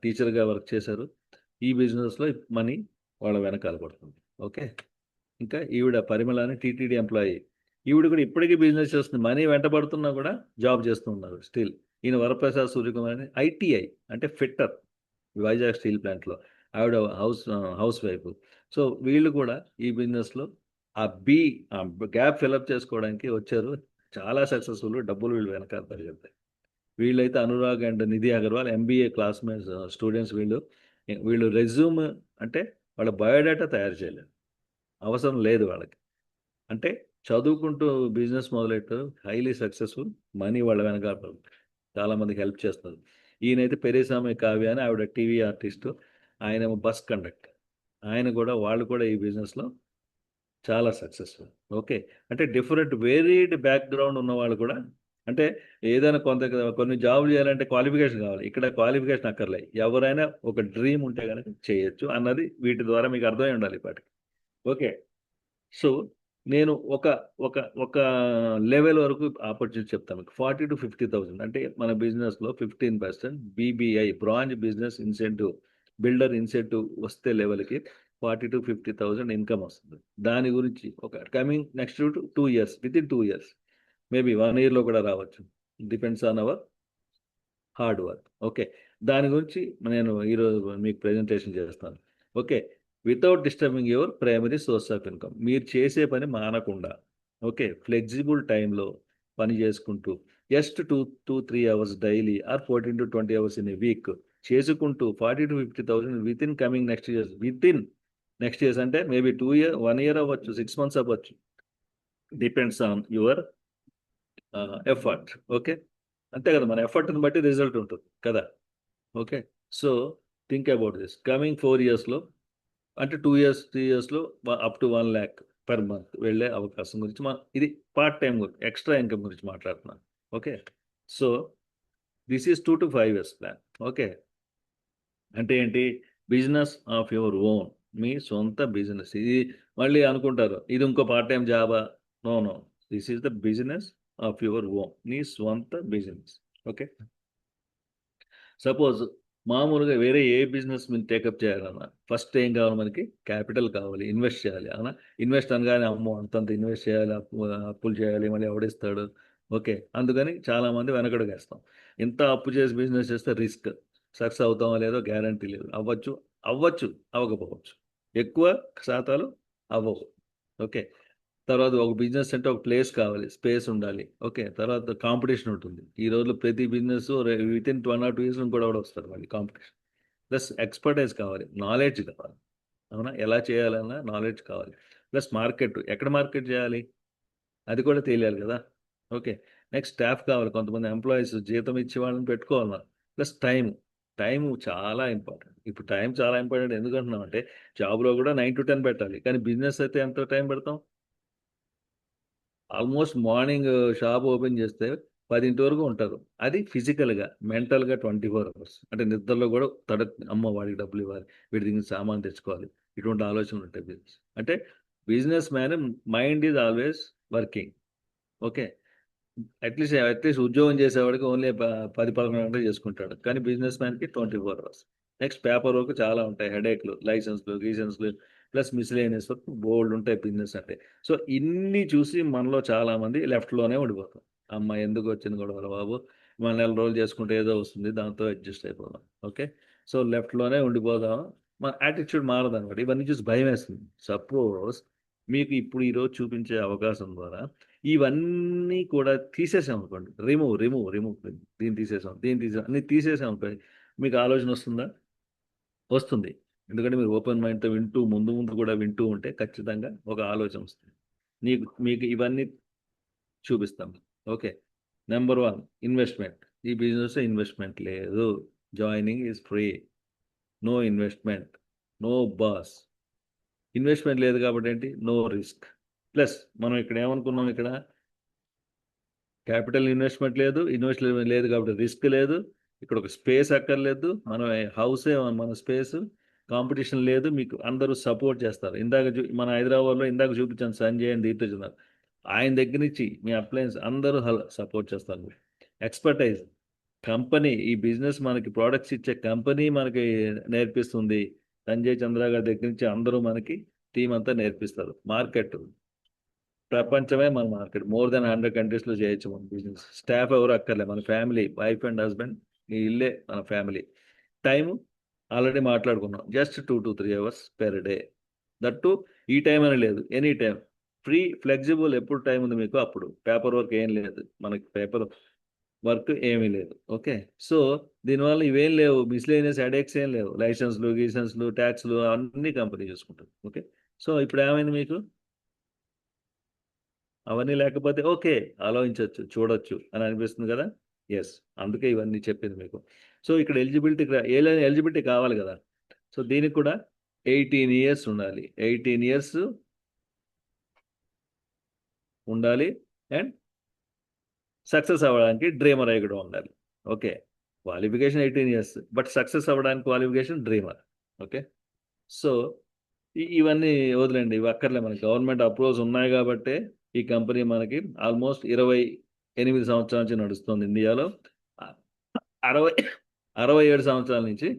టీచర్‌గా వర్క్ చేశారు. ఈ బిజినెస్‌లో మనీ వాళ్ళ వెనకాల పడుతుంది. ఓకే. ఇంకా ఈవిడ పరిమళ అని టీటీడీ ఎంప్లాయీ. ఈవిడ కూడా ఇప్పటికీ బిజినెస్ చేస్తుంది. మనీ వెంటబడుతున్నా కూడా జాబ్ చేస్తూ ఉన్నారు స్టిల్. ఈయన వరప్రసాద్ సూర్యకుమార్ అని ఐటీఐ అంటే ఫిట్టర్ వైజాగ్ స్టీల్ ప్లాంట్‌లో. ఆవిడ హౌస్ వైఫ్. సో, వీళ్ళు కూడా ఈ బిజినెస్‌లో ఆ బి గ్యాప్ ఫిలప్ చేసుకోవడానికి వచ్చారు. చాలా సక్సెస్‌ఫుల్. డబ్బులు వీళ్ళు వెనకాల పరిగెడతాయి. వీళ్ళైతే Anurag and Nidhi Agarwal MBA classmates students వీళ్ళు. వీళ్ళు రెజ్యూమ్ అంటే వాళ్ళ బయోడేటా తయారు చేయలేదు. అవసరం లేదు వాళ్ళకి. అంటే చదువుకుంటూ బిజినెస్ మొదలెట్టారు, హైలీ సక్సెస్ఫుల్, మనీ వాళ్ళ వెనకాల చాలా మందికి హెల్ప్ చేస్తారు. ఈయనైతే పెరిసామి కావ్య అని ఆవిడ టీవీ ఆర్టిస్టు, ఆయనేమో బస్ కండక్టర్. ఆయన కూడా వాళ్ళు కూడా ఈ బిజినెస్లో చాలా సక్సెస్ఫుల్. ఓకే. అంటే డిఫరెంట్ వేరీడ్ బ్యాక్‌గ్రౌండ్ ఉన్నవాళ్ళు కూడా, అంటే ఏదైనా కొన్ని జాబ్‌లు చేయాలంటే క్వాలిఫికేషన్ కావాలి. ఇక్కడ క్వాలిఫికేషన్ అక్కర్లే. ఎవరైనా ఒక డ్రీమ్ ఉంటే గనక చేయొచ్చు అన్నది వీటి ద్వారా మీకు అర్థమై ఉండాలి ఈ పాటికి. ఓకే. సో, నేను ఒక ఒక ఒక లెవెల్ వరకు ఆపర్చునిటీ చెప్తాను మీకు. 40,000-50,000 అంటే మన బిజినెస్‌లో 15% BBI branch business incentive, builder incentive వస్తే లెవెల్‌కి 40,000-50,000 ఇన్‌కమ్ వస్తుంది. దాని గురించి ఒక coming next 2 years, within 2 years, maybe 1 ఇయర్‌లో కూడా రావచ్చు. Depends on hour hard work. Okay. దాని గురించి నేను ఈరోజు మీకు ప్రెజెంటేషన్ చేస్తాను. Okay. Without disturbing your primary source of income. మీరు చేసే పని మానకుండా, ఓకే, ఫ్లెక్సిబుల్ టైమ్‌లో పని చేసుకుంటూ just 2-3 hours daily or 14-20 hours in a week చేసుకుంటూ 40,000-50,000 within coming next years. Within next years అంటే మేబీ 1 ఇయర్ అవ్వచ్చు, 6 మంత్స్ అవ్వచ్చు. Depends on your effort. Okay. అంతే కదా! మన ఎఫర్ట్‌ని బట్టి రిజల్ట్ ఉంటుంది కదా! Okay. So, think about this. Coming 4 ఇయర్స్‌లో అంటే 2 ఇయర్స్, 3 ఇయర్స్‌లో అప్ టు 1,00,000 పర్ మంత్ వెళ్ళే అవకాశం గురించి ఇది పార్ట్ టైమ్ ఎక్స్‌ట్రా ఇన్‌కమ్ గురించి మాట్లాడుతున్నాను. Okay. So, this is 2-5 years plan. Okay. అంటే ఏంటి? Business of your own. మీ సొంత బిజినెస్. ఇది మళ్ళీ అనుకుంటారు, ఇది ఇంకో పార్ట్ టైమ్ జాబా? No. No. This is the business of your own. నీ స్వంత బిజినెస్. ఓకే. సపోజ్ మామూలుగా వేరే ఏ బిజినెస్ మీరు టేకప్ చేయాలన్నా ఫస్ట్ ఏం కావాలి మనకి? క్యాపిటల్ కావాలి. ఇన్వెస్ట్ చేయాలి. అవునా? ఇన్వెస్ట్ అనగానే అమ్మో! అంతంత ఇన్వెస్ట్ చేయాలి, అప్పులు చేయాలి, మళ్ళీ ఎవడిస్తాడు? ఓకే. అందుకని చాలామంది వెనకడుగేస్తాం. ఇంత అప్పు చేసి బిజినెస్ చేస్తే రిస్క్. సక్సెస్ అవుతామో లేదో గ్యారంటీ లేదు. అవ్వచ్చు, అవ్వచ్చు, అవ్వకపోవచ్చు. ఎక్కువ శాతాలు అవ్వవు. ఓకే. తర్వాత ఒక బిజినెస్ అంటే ఒక ప్లేస్ కావాలి, స్పేస్ ఉండాలి. ఓకే. తర్వాత కాంపిటీషన్ ఉంటుంది. ఈ రోజుల్లో ప్రతి బిజినెస్ వితిన్ 1 ఆర్ 2 ఇయర్స్ ఇంకోటి ఎవడో వస్తాడు మళ్ళీ కాంపిటీషన్. ప్లస్ ఎక్స్‌పర్టైజ్ కావాలి. నాలెడ్జ్ కావాలి. అవునా? ఎలా చేయాలన్నా నాలెడ్జ్ కావాలి. Plus market. ఎక్కడ మార్కెట్ చేయాలి? అది కూడా తెలియాలి కదా! ఓకే. నెక్స్ట్ స్టాఫ్ కావాలి. కొంతమంది ఎంప్లాయీస్ జీతం ఇచ్చే వాళ్ళని పెట్టుకోవాలి మనం. Plus time. టైము చాలా ఇంపార్టెంట్. ఇప్పుడు టైం చాలా ఇంపార్టెంట్ ఎందుకంటున్నామంటే జాబ్‌లో కూడా 9-10 పెట్టాలి. కానీ బిజినెస్ అయితే ఎంత టైం పెడతాం? ఆల్మోస్ట్ మార్నింగ్ షాప్ ఓపెన్ చేస్తే 10 వరకు ఉంటారు. అది ఫిజికల్‌గా, మెంటల్‌గా 24 అవర్స్. అంటే నిద్రలో కూడా అమ్మో! వాడికి డబ్బులివ్వాలి, వీడి దగ్గర సామాను తెచ్చుకోవాలి. ఇటువంటి ఆలోచనలు ఉంటాయి బిజినెస్. అంటే business man mind is always working. Okay. At least ఉద్యోగం చేసేవాడికి ఓన్లీ 10, 11 గంటలు చేసుకుంటాడు. కానీ బిజినెస్ మ్యాన్‌కి 24 అవర్స్. నెక్స్ట్ పేపర్ వర్క్ చాలా ఉంటాయి. హెడేక్‌లు, గీసెన్స్‌లు ప్లస్ మిస్‌లేనియస్ వర్క్ బోలెడుంటాయి బిజినెస్ అంటే. సో, ఇన్ని చూసి మనలో చాలామంది లెఫ్ట్‌లోనే ఉండిపోతాం. అమ్మ! ఎందుకొచ్చిన గొడవలు బాబు. మన నెల రోజులు చేసుకుంటే ఏదో వస్తుంది. దాంతో అడ్జస్ట్ అయిపోదాం. ఓకే. సో, లెఫ్ట్‌లోనే ఉండిపోదాం. మన యాటిట్యూడ్ మారదనమాట. ఇవన్నీ చూసి భయమేస్తుంది. సపోజ్ మీకు ఇప్పుడు ఈరోజు చూపించే అవకాశం ద్వారా ఇవన్నీ కూడా తీసేసామనుకోండి. రిమూవ్ దీన్ని తీసేసాం, దీన్ని తీసేసాం అన్నీ తీసేసామనుకోండి. మీకు ఆలోచన వస్తుందా? వస్తుంది. ఎందుకంటే మీరు ఓపెన్ మైండ్‌తో వింటూ ముందు ముందు కూడా వింటూ ఉంటే ఖచ్చితంగా ఒక ఆలోచన వస్తుంది. మీకు ఇవన్నీ చూపిస్తాం. ఓకే. Number 1 investment. ఈ బిజినెస్‌లో ఇన్వెస్ట్‌మెంట్ లేదు. Joining is free. No investment. No boss. Investment లేదు కాబట్టి ఏంటి? No risk. ప్లస్ మనం ఇక్కడ ఏమనుకున్నాం ఇక్కడ? క్యాపిటల్ ఇన్వెస్ట్‌మెంట్ లేదు. ఇన్వెస్ట్‌మెంట్ లేదు కాబట్టి రిస్క్ లేదు. ఇక్కడ ఒక స్పేస్ అక్కర్లేదు. మన హౌసే మన స్పేసు. కాంపిటీషన్ లేదు. మీకు అందరూ సపోర్ట్ చేస్తారు. మన హైదరాబాద్‌లో ఇందాక చూపించాను సంజయ్ అండ్ దీప్తి ఉన్నారు. ఆయన దగ్గర నుంచి మీ అప్లయన్స్ అందరూ సపోర్ట్ చేస్తారు మీకు. ఎక్స్‌పర్టైజ్. కంపెనీ ఈ బిజినెస్ మనకి ప్రొడక్ట్స్ ఇచ్చే కంపెనీ మనకి నేర్పిస్తుంది. సంజయ్ చంద్ర గారి దగ్గర నుంచి అందరూ మనకి టీమ్ అంతా నేర్పిస్తారు. మార్కెట్. ప్రపంచమే మన మార్కెట్. మోర్ దాన్ 100 కంట్రీస్‌లో చేయొచ్చు మన బిజినెస్. స్టాఫ్ ఎవరు అక్కర్లే. మన ఫ్యామిలీ, వైఫ్ అండ్ హస్బాండ్, ఈ ఇల్లే మన ఫ్యామిలీ. టైము ఆల్రెడీ మాట్లాడుకున్నాం. Just 2-3 hours per day. That two ఈ టైం అని లేదు. Any time. ఫ్రీ, ఫ్లెక్సిబుల్ ఎప్పుడు టైం ఉంది మీకు అప్పుడు. పేపర్ వర్క్ ఏం లేదు. మనకి పేపర్ వర్క్ ఏమీ లేదు. ఓకే. సో, దీనివల్ల ఇవేం లేవు. మిస్‌లేనియస్ హెడేక్స్ ఏం లేవు. గీసెన్స్‌లు, టాక్స్‌లు అన్నీ కంపెనీ చూసుకుంటుంది. ఓకే. సో, ఇప్పుడు ఏమైంది మీకు? అవన్నీ లేకపోతే ఓకే, ఆలోచించవచ్చు, చూడొచ్చు అని అనిపిస్తుంది కదా. ఎస్, అందుకే ఇవన్నీ చెప్పింది మీకు. సో ఇక్కడ ఎలిజిబిలిటీ కావాలి కదా. సో దీనికి కూడా 18 ఇయర్స్ ఉండాలి. 18 ఇయర్స్ ఉండాలి అండ్ సక్సెస్ అవ్వడానికి డ్రీమర్ అయి కూడా ఉండాలి. Okay, qualification 18 years, but success అవ్వడానికి క్వాలిఫికేషన్ డ్రీమర్. ఓకే, సో ఇవన్నీ వదిలేండి, ఇవి అక్కర్లే. మనకి గవర్నమెంట్ అప్రూవల్స్ ఉన్నాయి కాబట్టి ఈ కంపెనీ మనకి ఆల్మోస్ట్ 28 సంవత్సరాల నుంచి నడుస్తుంది ఇండియాలో. 67 సంవత్సరాల నుంచి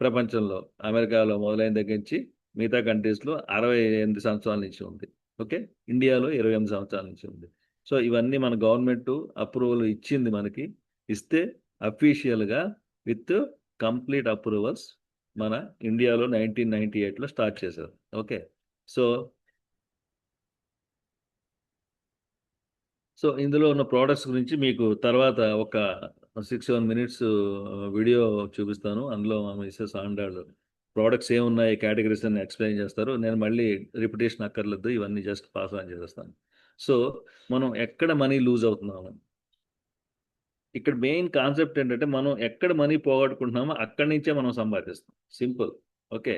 ప్రపంచంలో అమెరికాలో మొదలైన దగ్గర నుంచి మిగతా కంట్రీస్లో 68 సంవత్సరాల నుంచి ఉంది. ఓకే, ఇండియాలో 28 సంవత్సరాల నుంచి ఉంది. సో ఇవన్నీ మన గవర్నమెంట్ అప్రూవల్ ఇచ్చింది మనకి. ఇస్తే అఫీషియల్గా విత్ కంప్లీట్ అప్రూవల్స్ మన ఇండియాలో 1998లో స్టార్ట్ చేశారు. ఓకే, సో ఇందులో ఉన్న ప్రోడక్ట్స్ గురించి మీకు తర్వాత ఒక 6-7 మినిట్స్ వీడియో చూపిస్తాను. అందులో మా మిస్సెస్ ఆండాళ్ళు ప్రోడక్ట్స్ ఏమున్నాయి, కేటగిరీస్ అని ఎక్స్ప్లెయిన్ చేస్తారు. నేను మళ్ళీ రిపిటేషన్ అక్కర్లేదు, ఇవన్నీ జస్ట్ పాస్ ఆన్ చేసేస్తాను. సో మనం ఎక్కడ మనీ లూజ్ అవుతున్నాము, ఇక్కడ మెయిన్ కాన్సెప్ట్ ఏంటంటే మనం ఎక్కడ మనీ పోగొట్టుకుంటున్నామో అక్కడి నుంచే మనం సంపాదిస్తాం. సింపుల్. ఓకే,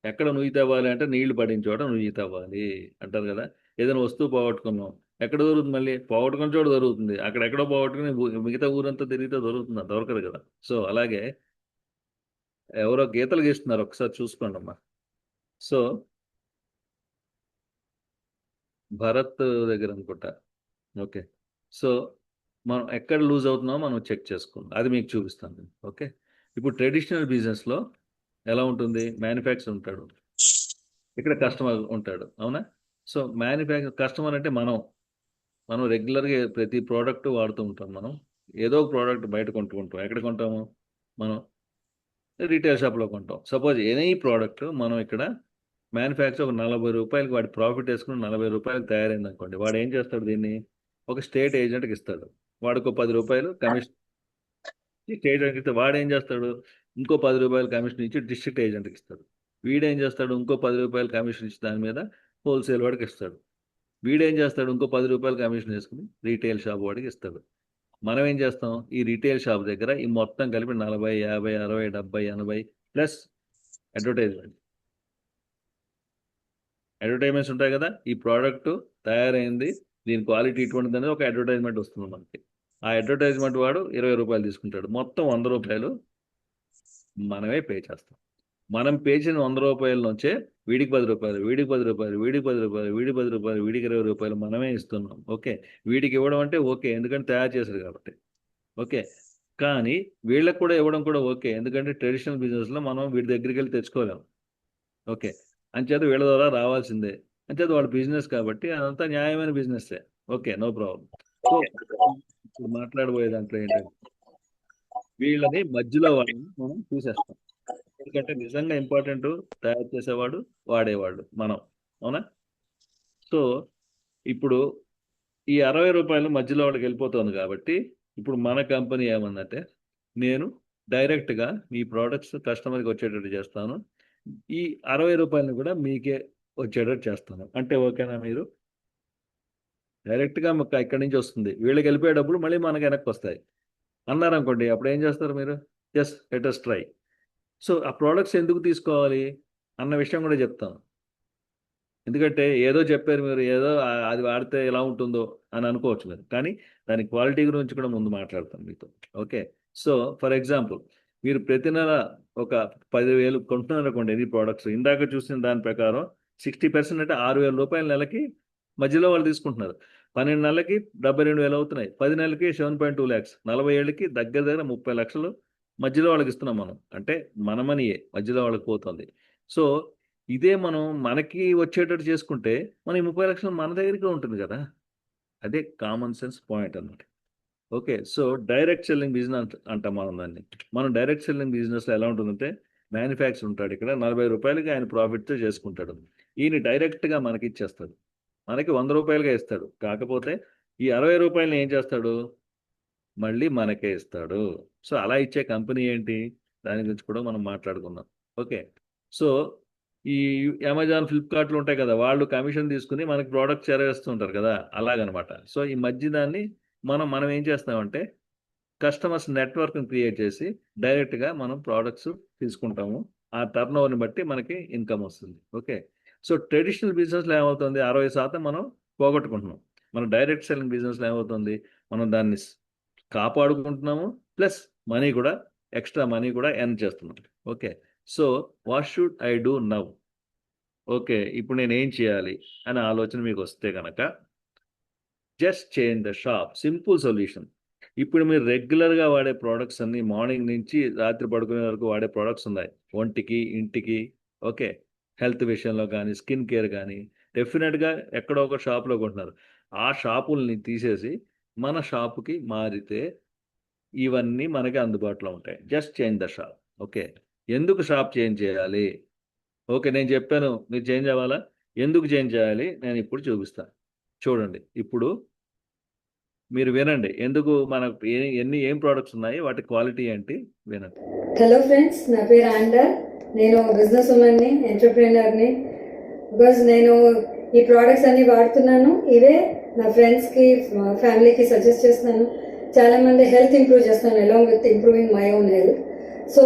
ఎక్కడ నుయ్యి తవ్వాలి అంటే నీళ్లు పడిన చోట నుయ్యి తవ్వాలి అంటారు కదా. ఏదైనా వస్తువు పోగొట్టుకున్నాం, ఎక్కడ దొరుకుతుంది, మళ్ళీ పోగొట్టుకున్న చోట దొరుకుతుంది. అక్కడెక్కడో పోగొట్టుకుని మిగతా ఊరంతా తిరిగితే దొరుకుతుందా? దొరకదు కదా. సో అలాగే ఎవరో గీతలు గీస్తున్నారు, ఒకసారి చూసుకోండి అమ్మా. సో భరత్ దగ్గర అనుకుంటా. ఓకే, సో మనం ఎక్కడ లూజ్ అవుతున్నామో మనం చెక్ చేసుకుందాం, అది మీకు చూపిస్తాను నేను. ఓకే, ఇప్పుడు ట్రెడిషనల్ బిజినెస్లో ఎలా ఉంటుంది, మ్యానుఫ్యాక్చర్ ఉంటాడు, ఇక్కడ కస్టమర్ ఉంటాడు, అవునా. సో కస్టమర్ అంటే మనం రెగ్యులర్గా ప్రతి ప్రోడక్ట్ వాడుతూ ఉంటాం. మనం ఏదో ఒక ప్రోడక్ట్ బయట కొంటుకుంటాం. ఎక్కడ కొంటాము, మనం రీటైల్ షాప్లో కొంటాం. సపోజ్ ఎనీ ప్రోడక్ట్ మనం ఇక్కడ మ్యానుఫ్యాక్చర్ ఒక 40 రూపాయలకి వాడి ప్రాఫిట్ వేసుకుని 40 రూపాయలకు తయారైంది అనుకోండి, వాడు ఏం చేస్తాడు, దీన్ని ఒక స్టేట్ ఏజెంట్కి ఇస్తాడు. వాడికి 10 రూపాయలు కమిషన్ స్టేట్ ఏజెంట్కి ఇస్తే వాడు ఏం చేస్తాడు, ఇంకో 10 రూపాయలు కమిషన్ ఇచ్చి డిస్ట్రిక్ట్ ఏజెంట్కి ఇస్తాడు. వీడేం చేస్తాడు, ఇంకో 10 రూపాయలు కమిషన్ ఇచ్చి దాని మీద హోల్సేల్ వాడికి ఇస్తాడు. వీడేం చేస్తాడు, ఇంకో 10 రూపాయలు కమిషన్ వేసుకుని రీటైల్ షాప్ వాడికి ఇస్తాడు. మనం ఏం చేస్తాం, ఈ రీటైల్ షాప్ దగ్గర ఈ మొత్తం కలిపి 40, 50, 60, 70, 80 ప్లస్ అడ్వర్టైజ్మెంట్స్ ఉంటాయి కదా. ఈ ప్రోడక్ట్ తయారైంది, దీని క్వాలిటీ ఇటువంటిది అనేది ఒక అడ్వర్టైజ్మెంట్ వస్తుంది మనకి. ఆ అడ్వర్టైజ్మెంట్ వాడు 20 రూపాయలు తీసుకుంటాడు. మొత్తం 100 రూపాయలు మనమే పే చేస్తాం. మనం పే చేసిన 100 రూపాయల నుంచే వీడికి 10 రూపాయలు, వీడికి 10 రూపాయలు, వీడికి 10 రూపాయలు, వీడికి 10 రూపాయలు, వీడికి 20 రూపాయలు మనమే ఇస్తున్నాం. ఓకే, వీడికి ఇవ్వడం అంటే ఓకే, ఎందుకంటే తయారు చేశారు కాబట్టి. ఓకే, కానీ వీళ్ళకి కూడా ఇవ్వడం కూడా ఓకే, ఎందుకంటే ట్రెడిషనల్ బిజినెస్లో మనం వీడి దగ్గరికి వెళ్ళి తెచ్చుకోలేము. ఓకే, అంచేత వీళ్ళ ద్వారా రావాల్సిందే. అంచేత వాడు బిజినెస్ కాబట్టి అదంతా న్యాయమైన బిజినెస్సే. Okay, no problem. సో ఇప్పుడు మాట్లాడబోయే దాంట్లో ఏంటంటే వీళ్ళని మధ్యలో వాళ్ళని మనం చూసేస్తాం. ఎందుకంటే నిజంగా ఇంపార్టెంట్ తయారు చేసేవాడు, వాడేవాడు మనం, అవునా. సో ఇప్పుడు ఈ 60 రూపాయలు మధ్యలో వాడికి వెళ్ళిపోతుంది కాబట్టి ఇప్పుడు మన కంపెనీ ఏమన్నట్టే, నేను డైరెక్ట్గా మీ ప్రోడక్ట్స్ కస్టమర్కి వచ్చేటట్టు చేస్తాను. ఈ 60 రూపాయలను కూడా మీకే వచ్చేటట్టు చేస్తాను అంటే ఓకేనా. మీరు డైరెక్ట్గా మాకు ఇక్కడి నుంచి వస్తుంది, వీళ్ళకి వెళ్ళిపోయే డబ్బులు మళ్ళీ మనకి వెనక్కి వస్తాయి అన్నారనుకోండి, అప్పుడు ఏం చేస్తారు మీరు, just let us try. So ఆ ప్రోడక్ట్స్ ఎందుకు తీసుకోవాలి అన్న విషయం కూడా చెప్తాను. ఎందుకంటే ఏదో చెప్పారు మీరు, ఏదో అది వాడితే ఎలా ఉంటుందో అని అనుకోవచ్చు మీరు, కానీ దాని క్వాలిటీ గురించి కూడా ముందు మాట్లాడతాను మీతో. ఓకే, సో ఫర్ ఎగ్జాంపుల్ మీరు ప్రతి నెల ఒక 10,000 కొంటున్నారు అనుకోండి ఎన్ని ప్రోడక్ట్స్, ఇందాక చూసిన దాని ప్రకారం 60% అంటే 6,000 రూపాయల నెలకి మధ్యలో వాళ్ళు తీసుకుంటున్నారు. 12 నెలలకి 72,000 అవుతున్నాయి, 10 నెలలకి 7.2 lakhs, 40 ఏళ్ళకి దగ్గర దగ్గర 30 లక్షలు మధ్యలో వాళ్ళకి ఇస్తున్నాం మనం. అంటే మన మనీయే మధ్యలో వాళ్ళకి పోతుంది. సో ఇదే మనం మనకి వచ్చేటట్టు చేసుకుంటే మన 30 లక్షలు మన దగ్గరికి ఉంటుంది కదా. అదే కామన్ సెన్స్ పాయింట్ అన్నమాట. Okay, so direct selling business అంటాం మనం దాన్ని. మనం డైరెక్ట్ సెల్లింగ్ బిజినెస్లో ఎలా ఉంటుందంటే మ్యానుఫ్యాక్చర్ ఉంటాడు ఇక్కడ, 40 రూపాయలకి ఆయన ప్రాఫిట్తో చేసుకుంటాడు. ఈయన డైరెక్ట్గా మనకి ఇచ్చేస్తాడు, మనకి 100 రూపాయలుగా ఇస్తాడు. కాకపోతే ఈ 60 రూపాయలని ఏం చేస్తాడు, మళ్ళీ మనకే ఇస్తాడు. సో అలా ఇచ్చే కంపెనీ ఏంటి, దాని గురించి కూడా మనం మాట్లాడుకుందాం. ఓకే, సో ఈ అమెజాన్, ఫ్లిప్కార్ట్లు ఉంటాయి కదా, వాళ్ళు కమిషన్ తీసుకుని మనకి ప్రోడక్ట్ చేరవేస్తుంటారు కదా, అలాగనమాట. సో ఈ మధ్య దాన్ని మనం ఏం చేస్తామంటే కస్టమర్స్ నెట్వర్క్ని క్రియేట్ చేసి డైరెక్ట్గా మనం ప్రోడక్ట్స్ తీసుకుంటాము. ఆ టర్న్ ఓవర్ని బట్టి మనకి ఇన్కమ్ వస్తుంది. ఓకే, సో ట్రెడిషనల్ బిజినెస్లో ఏమవుతుంది, 60% మనం పోగొట్టుకుంటున్నాం. మన డైరెక్ట్ సెల్లింగ్ బిజినెస్లో ఏమవుతుంది, మనం దాన్ని కాపాడుకుంటున్నాము, ప్లస్ మనీ కూడా, ఎక్స్ట్రా మనీ కూడా ఎర్న్ చేస్తున్నాం. Okay, so what should I do now? Okay, ఇప్పుడు నేను ఏం చేయాలి అనే ఆలోచన మీకు వస్తే కనుక just change the shop. Simple solution. ఇప్పుడు మీరు రెగ్యులర్గా వాడే ప్రోడక్ట్స్ అన్ని, మార్నింగ్ నుంచి రాత్రి పడుకునే వరకు వాడే ప్రోడక్ట్స్ ఉన్నాయి, ఒంటికి, ఇంటికి. ఓకే, హెల్త్ విషయంలో కానీ, స్కిన్ కేర్ కానీ, డెఫినెట్గా ఎక్కడో ఒక షాప్లో కొంటున్నారు. ఆ షాపుల్ని తీసేసి మన షాపుకి మారితే ఇవన్నీ మనకి అందుబాటులో ఉంటాయి. Just change the shop. Okay, ఎందుకు షాప్ చేంజ్ చేయాలి? ఓకే, నేను చెప్పాను, మీరు చేంజ్ అవ్వాలా? ఎందుకు చేంజ్ చేయాలి నేను ఇప్పుడు చూపిస్తాను. చూడండి, ఇప్పుడు మీరు వినండి, ఎందుకు మనకు ఏం ప్రోడక్ట్స్ ఉన్నాయి, వాటి క్వాలిటీ ఏంటి, వినండి. హలో ఫ్రెండ్స్, నా పేరు ఆండా. నేను బిజినెస్ ఉమెన్ని, ఎంటర్ప్రీనర్ని. బికాజ్ నేను ఈ ప్రోడక్ట్స్ అన్ని వాడుతున్నాను. ఇవే నా ఫ్రెండ్స్కి, ఫ్యామిలీకి సజెస్ట్ చేస్తున్నాను. చాలామంది హెల్త్ ఇంప్రూవ్ చేస్తున్నాను along with improving my own health. So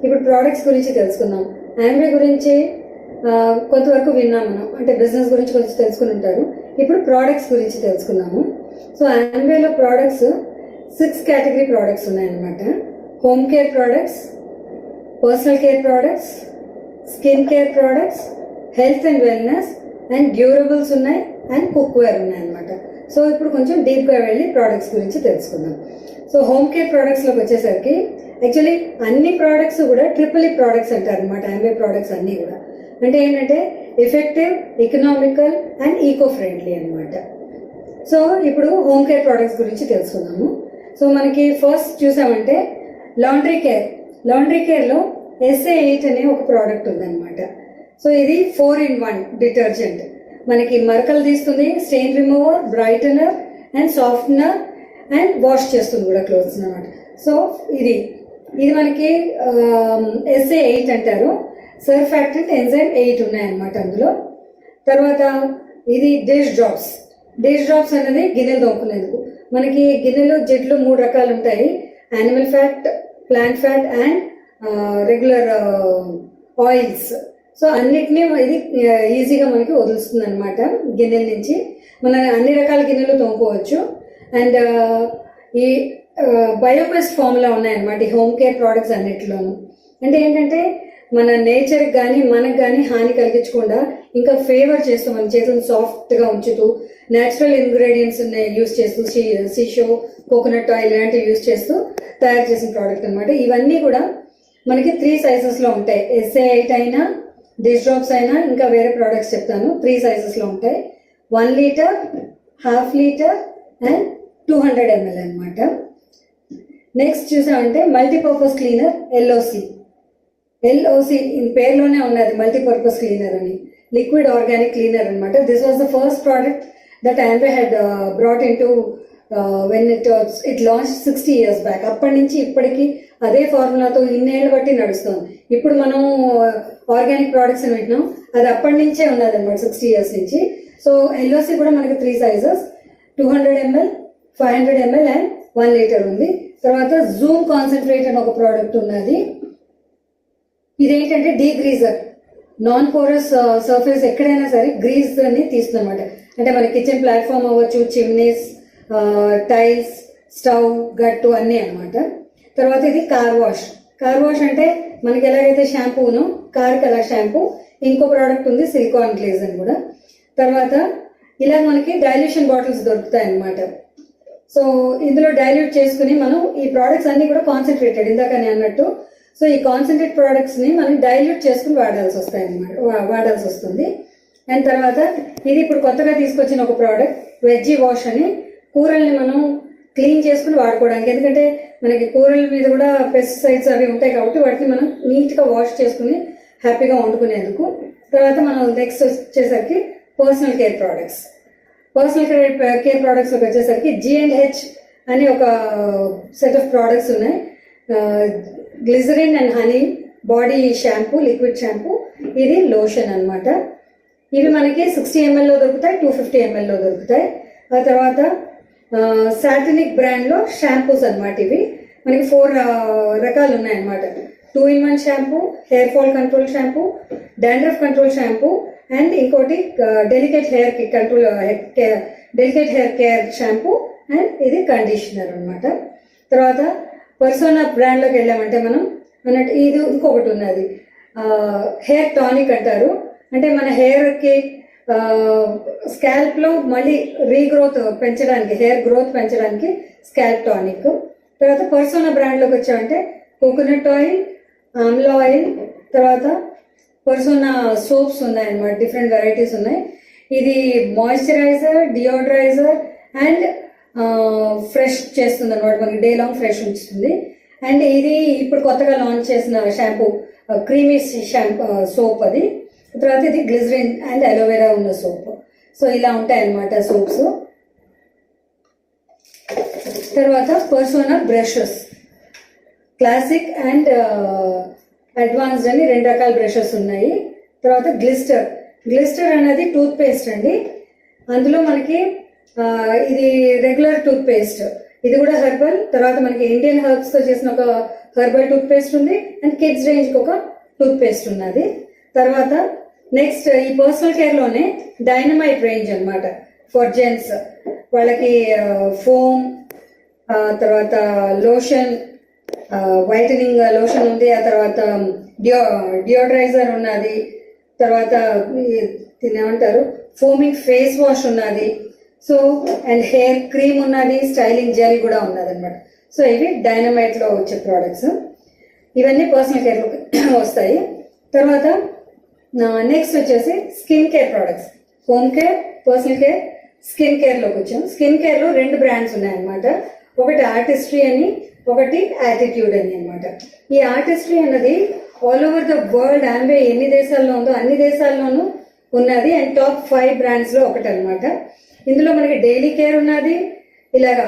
ఇప్పుడు ప్రోడక్ట్స్ గురించి తెలుసుకుందాం. ఆంబే గురించి కొంతవరకు విన్నాం మనం, అంటే బిజినెస్ గురించి కొంచెం తెలుసుకుని ఉంటారు. ఇప్పుడు ప్రోడక్ట్స్ గురించి తెలుసుకుందాము. సో ఆంబేలో ప్రోడక్ట్స్ 6 కేటగిరీ ప్రోడక్ట్స్ ఉన్నాయన్నమాట. Home care products, personal care products, skin care products, health and wellness, and durables ఉన్నాయి, అండ్ కుక్వేర్ ఉన్నాయన్నమాట. సో ఇప్పుడు కొంచెం డీప్గా వెళ్ళి ప్రోడక్ట్స్ గురించి తెలుసుకుందాం. సో హోమ్ కేర్ ప్రోడక్ట్స్లోకి వచ్చేసరికి యాక్చువల్లీ అన్ని ప్రోడక్ట్స్ కూడా ట్రిపుల్ ఈ ప్రోడక్ట్స్ అంటారు అనమాట. ఆంబే ప్రోడక్ట్స్ అన్నీ కూడా అంటే ఏంటంటే effective, economical and eco friendly అనమాట. సో ఇప్పుడు హోమ్ కేర్ ప్రోడక్ట్స్ గురించి తెలుసుకుందాము. సో మనకి ఫస్ట్ చూసామంటే లాండ్రీ కేర్. లాండ్రీ కేర్లో SA8 అనే ఒక ప్రోడక్ట్ ఉందన్నమాట. సో ఇది 4-in-1 డిటర్జెంట్. మనకి మరకలు తీస్తుంది, stain remover, brightener and softener, and wash చేస్తుంది కూడా క్లోత్స్ అనమాట. సో ఇది మనకి SA8 అంటారు. సర్ఫాక్టెంట్ ఎంజైమ్ 8 ఉన్నాయన్నమాట అందులో. తర్వాత ఇది డిష్ డ్రాప్స్. డిష్ డ్రాప్స్ అనేది గిన్నెలు తోముకునేందుకు. మనకి గిన్నెలో జిడ్లు 3 రకాలు ఉంటాయి: animal fat, plant fat and regular oils. So అన్నిటినీ ఇది ఈజీగా మనకి వదులుస్తుంది అనమాట గిన్నెల నుంచి. మన అన్ని రకాల గిన్నెలు తోముకోవచ్చు. అండ్ ఈ బయోపెస్ట్ ఫామ్లో ఉన్నాయన్నమాట ఈ హోమ్ కేర్ ప్రోడక్ట్స్ అన్నిటిలోనూ. అంటే ఏంటంటే మన నేచర్కి కానీ మనకు కానీ హాని కలిగించకుండా ఇంకా ఫేవర్ చేస్తూ, మన చేతులను సాఫ్ట్గా ఉంచుతూ, న్యాచురల్ ఇంగ్రీడియంట్స్ యూస్ చేస్తూ, సీషో, కోకోనట్ ఆయిల్ ఇలాంటివి యూస్ చేస్తూ తయారు చేసిన ప్రోడక్ట్ అనమాట. ఇవన్నీ కూడా మనకి 3 సైజెస్లో ఉంటాయి. SA8 అయినా, డిష్ డ్రాప్స్ అయినా, ఇంకా వేరే ప్రోడక్ట్స్ చెప్తాను. 3 సైజెస్లో ఉంటాయి: 1 లీటర్, 1/2 లీటర్ అండ్ 200 ml అనమాట. నెక్స్ట్ చూసామంటే మల్టీపర్పస్ క్లీనర్ LOC పేరులోనే ఉన్నది, మల్టీపర్పస్ క్లీనర్ అని. లిక్విడ్ ఆర్గానిక్ క్లీనర్ అనమాట. This was the first product that Ambe had brought in to when it launch 60 years back. అప్పటి నుంచి ఇప్పటికీ అదే ఫార్ములాతో ఇన్నేళ్ళు బట్టి నడుస్తుంది. ఇప్పుడు మనం ఆర్గానిక్ ప్రోడక్ట్స్ అని వింటున్నాం, అది అప్పటి నుంచే ఉన్నది అనమాట, 60 years నుంచి. సో LOC కూడా మనకి 3 sizes: 200 ml, 500 ml and 1 litre ఉంది. తర్వాత జూమ్ కాన్సన్ట్రేట్ అని ఒక ప్రోడక్ట్ ఉన్నది. ఇదేంటంటే డీగ్రీజర్. నాన్ పోరస్ సర్ఫేస్ ఎక్కడైనా సరే గ్రీజ్ అని తీస్తుంది అనమాట. అంటే మన కిచెన్ ప్లాట్ఫామ్ అవ్వచ్చు, చిమ్నీస్, టైల్స్, స్టవ్, గట్టు అన్నీ అనమాట. తర్వాత ఇది కార్ వాష్. కార్ వాష్ అంటే మనకి ఎలాగైతే షాంపూను, కార్కి అలా షాంపూ. ఇంకో ప్రోడక్ట్ ఉంది సిలికాన్ గ్లేజ్ అని కూడా. తర్వాత ఇలా మనకి డైల్యూషన్ బాటిల్స్ దొరుకుతాయి అనమాట. సో ఇందులో డైల్యూట్ చేసుకుని మనం ఈ ప్రోడక్ట్స్ అన్ని కూడా కాన్సన్ట్రేటెడ్, ఇందాక నేను అన్నట్టు. సో ఈ కాన్సన్ట్రేట్ ప్రోడక్ట్స్ని మనం డైల్యూట్ చేసుకుని వాడాల్సి వస్తుంది. అండ్ తర్వాత ఇది ఇప్పుడు కొత్తగా తీసుకొచ్చిన ఒక ప్రోడక్ట్ వెజ్జీ వాష్ అని. కూరల్ని మనం క్లీన్ చేసుకుని వాడుకోవడానికి, ఎందుకంటే మనకి కూరల మీద కూడా పెస్టిసైడ్స్ అవి ఉంటాయి కాబట్టి వాటిని మనం నీట్గా వాష్ చేసుకుని హ్యాపీగా వండుకునేందుకు. తర్వాత మనం నెక్స్ట్ వచ్చేసరికి personal care products. Personal care ప్రోడక్ట్స్లోకి వచ్చేసరికి G&H అని ఒక సెట్ ఆఫ్ ప్రోడక్ట్స్ ఉన్నాయి. Glycerine and honey, body shampoo, liquid shampoo, ఇది లోషన్ అన్నమాట. ఇవి మనకి 60 ml లో దొరుకుతాయి, 250 ml లో దొరుకుతాయి. ఆ తర్వాత సాటినిక్ బ్రాండ్లో షాంపూస్ అన్నమాట. ఇవి మనకి 4 రకాలు ఉన్నాయన్నమాట. 2-in-1 shampoo, hair fall control shampoo, dandruff control shampoo, and ఇంకోటి delicate hair care shampoo, and ఇది కండిషనర్ అన్నమాట. తర్వాత పర్సోనా బ్రాండ్లోకి వెళ్ళామంటే మనం అన్నట్టు ఇది ఇంకొకటి ఉన్నది, హెయిర్ టానిక్ అంటారు. అంటే మన హెయిర్కి స్కాల్ప్లో మళ్ళీ రీగ్రోత్ పెంచడానికి, హెయిర్ గ్రోత్ పెంచడానికి స్కాల్ప్ టానిక్. తర్వాత పర్సోనా బ్రాండ్లోకి వచ్చామంటే కోకోనట్ ఆయిల్, ఆమ్లా ఆయిల్, తర్వాత పర్సోనా సోప్స్ ఉన్నాయన్నమాట, డిఫరెంట్ వెరైటీస్ ఉన్నాయి. ఇది మాయిశ్చరైజర్, డియోడ్రైజర్ అండ్ ఫ్రెష్ చేస్తుంది అనమాట, మనకి డే లాంగ్ ఫ్రెష్ ఉంచుతుంది. అండ్ ఇది ఇప్పుడు కొత్తగా లాంచ్ చేసిన షాంపూ, క్రీమీ షాంపూ సోప్ అది. తర్వాత ఇది గ్లిజరిన్ అండ్ అలోవెరా ఉన్న సోప్. సో ఇలా ఉంటాయి అన్నమాట సోప్స్. తర్వాత persona brushes, classic and advanced అని 2 రకాల బ్రషెస్ ఉన్నాయి. తర్వాత గ్లిస్టర్ అనేది టూత్ పేస్ట్ అండి. అందులో మనకి ఇది రెగ్యులర్ టూత్ పేస్ట్, ఇది కూడా హెర్బల్. తర్వాత మనకి ఇండియన్ హెర్బ్స్ తో చేసిన ఒక హెర్బల్ టూత్ పేస్ట్ ఉంది, అండ్ కిడ్స్ రేంజ్ కి ఒక టూత్ పేస్ట్ ఉన్నది. తర్వాత నెక్స్ట్ ఈ పర్సనల్ కేర్ లోనే డైనమైట్ రేంజ్ అన్నమాట ఫర్ జెంట్స్. వాళ్ళకి ఫోమ్, తర్వాత లోషన్, వైటనింగ్ లోషన్ ఉంది. ఆ తర్వాత డియోడ్రైజర్ ఉన్నది. తర్వాత దీన్ని ఏమంటారు, ఫోమింగ్ ఫేస్ వాష్ ఉన్నది. సో అండ్ హెయిర్ క్రీమ్ ఉన్నది, స్టైలింగ్ జెల్ కూడా ఉన్నది అనమాట. సో ఇవి డైనమైట్ లో వచ్చే ప్రోడక్ట్స్. ఇవన్నీ పర్సనల్ కేర్ లో వస్తాయి. తర్వాత నెక్స్ట్ వచ్చేసి skin care products, home care, personal care, skin care లోకి వచ్చాం. స్కిన్ కేర్ లో 2 బ్రాండ్స్ ఉన్నాయన్నమాట. ఒకటి ఆర్టిస్ట్రీ అని, ఒకటి యాటిట్యూడ్ అని అనమాట. ఈ ఆర్టిస్ట్రీ అన్నది all over the world, Ambe ఎన్ని దేశాల్లో ఉందో అన్ని దేశాల్లోనూ ఉన్నది, అండ్ టాప్ 5 బ్రాండ్స్ లో ఒకటి అనమాట. ఇందులో మనకి డైలీ కేర్ ఉన్నది, ఇలాగా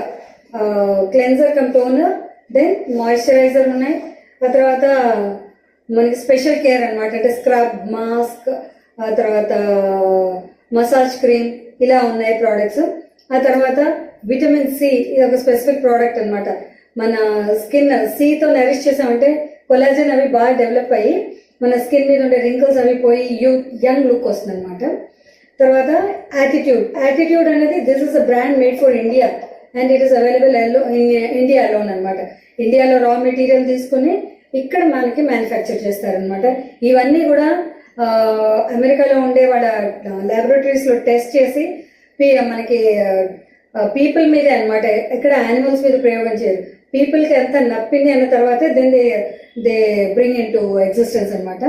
cleanser cum toner, then moisturiser ఉన్నాయి. ఆ తర్వాత మనకి స్పెషల్ కేర్ అనమాట, అంటే స్క్రబ్, మాస్క్, ఆ తర్వాత మసాజ్ క్రీమ్, ఇలా ఉన్నాయి ప్రోడక్ట్స్. ఆ తర్వాత విటమిన్ సి, ఇది ఒక స్పెసిఫిక్ ప్రోడక్ట్ అనమాట. మన స్కిన్ సితో నరిష్ చేసామంటే కొలాజన్ అవి బాగా డెవలప్ అయ్యి మన స్కిన్ మీద ఉండే రింకిల్స్ అవి పోయి యంగ్ లుక్ వస్తుంది అనమాట. తర్వాత యాటిట్యూడ్ అనేది this is a brand made for India and it is available India alone అనమాట. ఇండియాలో రా మెటీరియల్ తీసుకుని ఇక్కడ మనకి మ్యానుఫ్యాక్చర్ చేస్తారనమాట. ఇవన్నీ కూడా అమెరికాలో ఉండే వాళ్ళ ల్యాబొరేటరీస్ లో టెస్ట్ చేసి మనకి పీపుల్ మీదే అనమాట, ఇక్కడ యానిమల్స్ మీద ప్రయోగం చేయరు. పీపుల్ కి ఎంత నప్పింది అన్న తర్వాత then they bring into existence అనమాట.